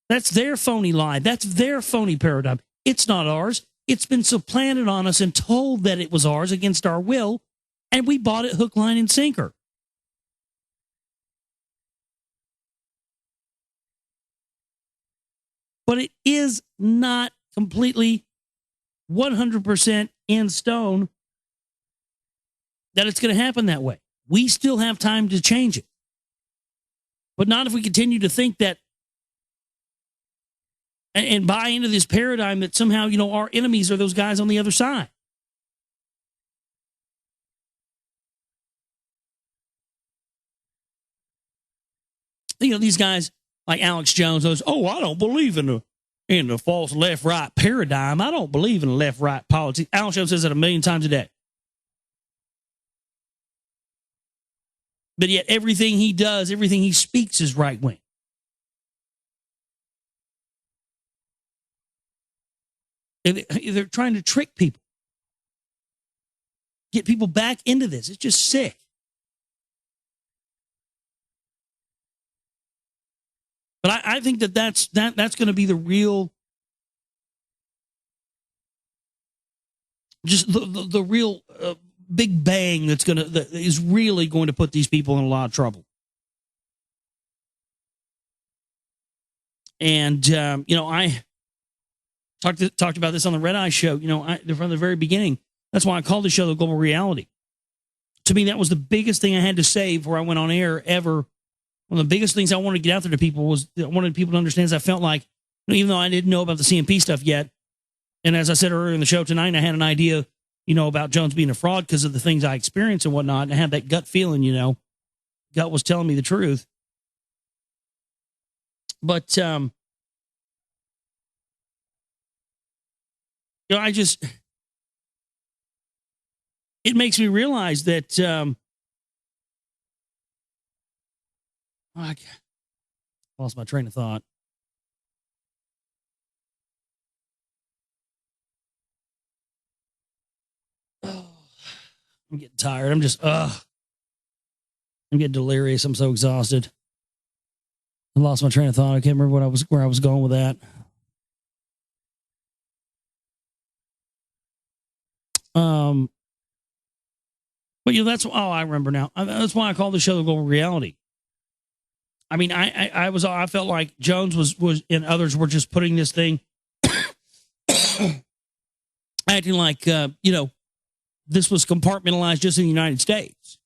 That's their phony lie. That's their phony paradigm. It's not ours. It's been supplanted on us and told that it was ours against our will, and we bought it hook, line, and sinker. But it is not completely 100% in stone that it's going to happen that way. We still have time to change it. But not if we continue to think that and buy into this paradigm that somehow, our enemies are those guys on the other side. These guys like Alex Jones goes, I don't believe in the false left-right paradigm. I don't believe in left-right politics. Alex Jones says that 1,000,000 times a day. But yet everything he does, everything he speaks is right-wing. They're trying to trick people. Get people back into this. It's just sick. But I think that's going to be the real, just the real big bang that is really going to put these people in a lot of trouble. And I talked about this on the Red Eye show. From the very beginning, that's why I called the show The Global Reality. To me, that was the biggest thing I had to say before I went on air ever. One of the biggest things I wanted to get out there to people was I wanted people to understand, I felt like, even though I didn't know about the CMP stuff yet, and as I said earlier in the show tonight, I had an idea, about Jones being a fraud because of the things I experienced and whatnot, and I had that gut feeling, gut was telling me the truth. But, it makes me realize that, I lost my train of thought. Oh, I'm getting tired. I'm getting delirious. I'm so exhausted. I lost my train of thought. I can't remember where I was going with that. But that's I remember now. That's why I call the show The Global Reality. I mean, I felt like Jones was and others were just putting this thing, acting like this was compartmentalized just in the United States,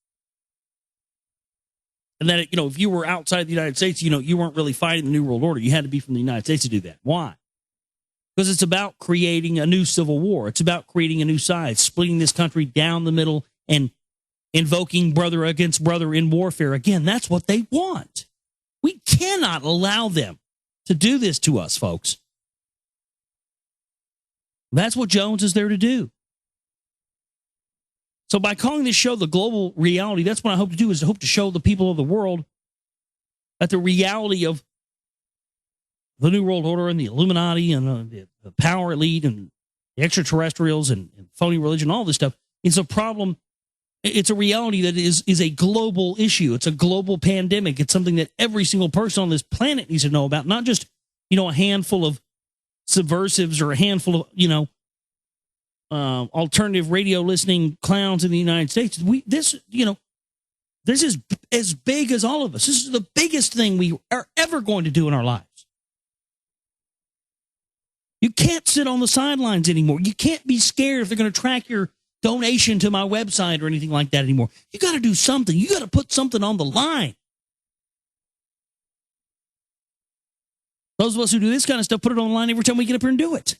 and that if you were outside the United States, you weren't really fighting the New World Order. You had to be from the United States to do that. Why? Because it's about creating a new civil war. It's about creating a new side, splitting this country down the middle and invoking brother against brother in warfare. Again, that's what they want. We cannot allow them to do this to us, folks. That's what Jones is there to do. So by calling this show The Global Reality, that's what I hope to do, is I hope to show the people of the world that the reality of the New World Order and the Illuminati and the power elite and the extraterrestrials and phony religion, all this stuff, is a problem. It's a reality that is a global issue. It's a global pandemic. It's something that every single person on this planet needs to know about, not just, a handful of subversives or a handful of, alternative radio listening clowns in the United States. This is as big as all of us. This is the biggest thing we are ever going to do in our lives. You can't sit on the sidelines anymore. You can't be scared if they're going to track your donation to my website or anything like that anymore. You got to do something. You got to put something on the line. Those of us who do this kind of stuff put it on the line every time we get up here and do it.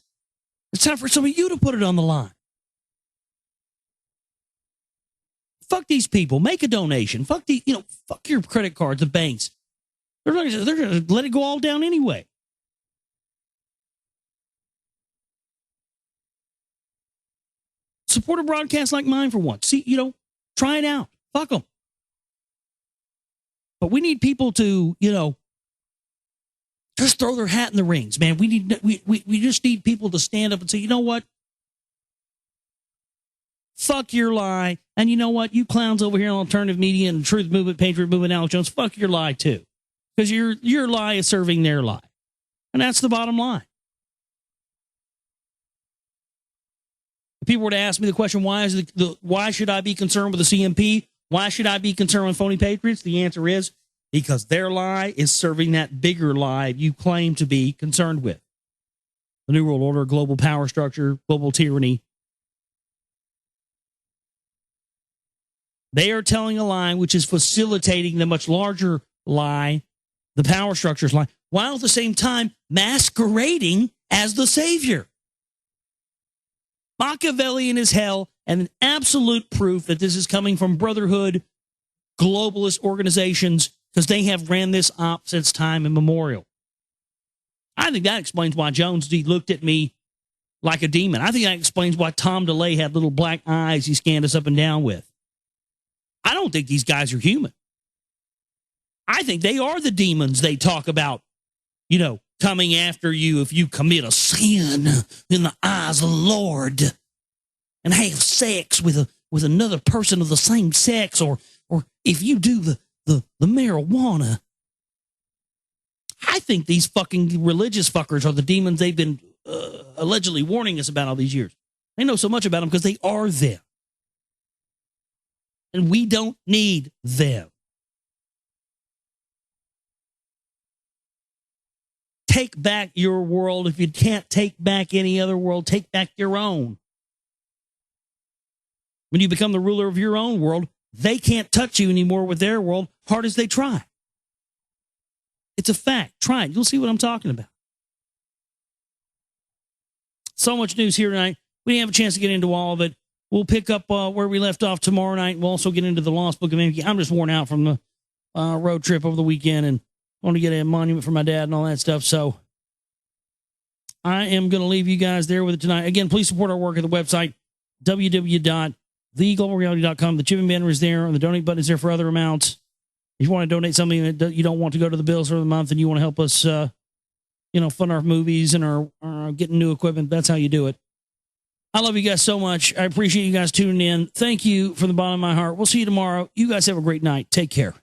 It's time for some of you to put it on the line. Fuck these people. Make a donation. Fuck your credit cards, the banks. They're going to let it go all down anyway. Support a broadcast like mine for once. See, try it out. Fuck them. But we need people to, just throw their hat in the rings, man. We just need people to stand up and say, you know what? Fuck your lie. And you know what? You clowns over here on alternative media and Truth Movement, Patriot Movement, Alex Jones, fuck your lie too. Because your lie is serving their lie. And that's the bottom line. If people were to ask me the question, why should I be concerned with the CMP? Why should I be concerned with phony patriots? The answer is because their lie is serving that bigger lie you claim to be concerned with. The New World Order, global power structure, global tyranny. They are telling a lie which is facilitating the much larger lie, the power structure's lie, while at the same time masquerading as the savior. Machiavellian as hell, and an absolute proof that this is coming from brotherhood, globalist organizations, because they have ran this op since time immemorial. I think that explains why Jones D looked at me like a demon. I think that explains why Tom DeLay had little black eyes he scanned us up and down with. I don't think these guys are human. I think they are the demons they talk about, coming after you if you commit a sin in the eyes of the Lord and have sex with another person of the same sex, or if you do the marijuana. I think these fucking religious fuckers are the demons they've been allegedly warning us about all these years. They know so much about them because they are them. And we don't need them. Take back your world. If you can't take back any other world, take back your own. When you become the ruler of your own world, they can't touch you anymore with their world, hard as they try. It's a fact. Try it. You'll see what I'm talking about. So much news here tonight. We didn't have a chance to get into all of it. We'll pick up where we left off tomorrow night. We'll also get into the Lost Book of Anarchy. I'm just worn out from the road trip over the weekend and want to get a monument for my dad and all that stuff. So I am going to leave you guys there with it tonight. Again, please support our work at the website, www.theglobalreality.com. The Chipping banner is there, and the donate button is there for other amounts. If you want to donate something that you don't want to go to the bills for the month and you want to help us, fund our movies and our getting new equipment, that's how you do it. I love you guys so much. I appreciate you guys tuning in. Thank you from the bottom of my heart. We'll see you tomorrow. You guys have a great night. Take care.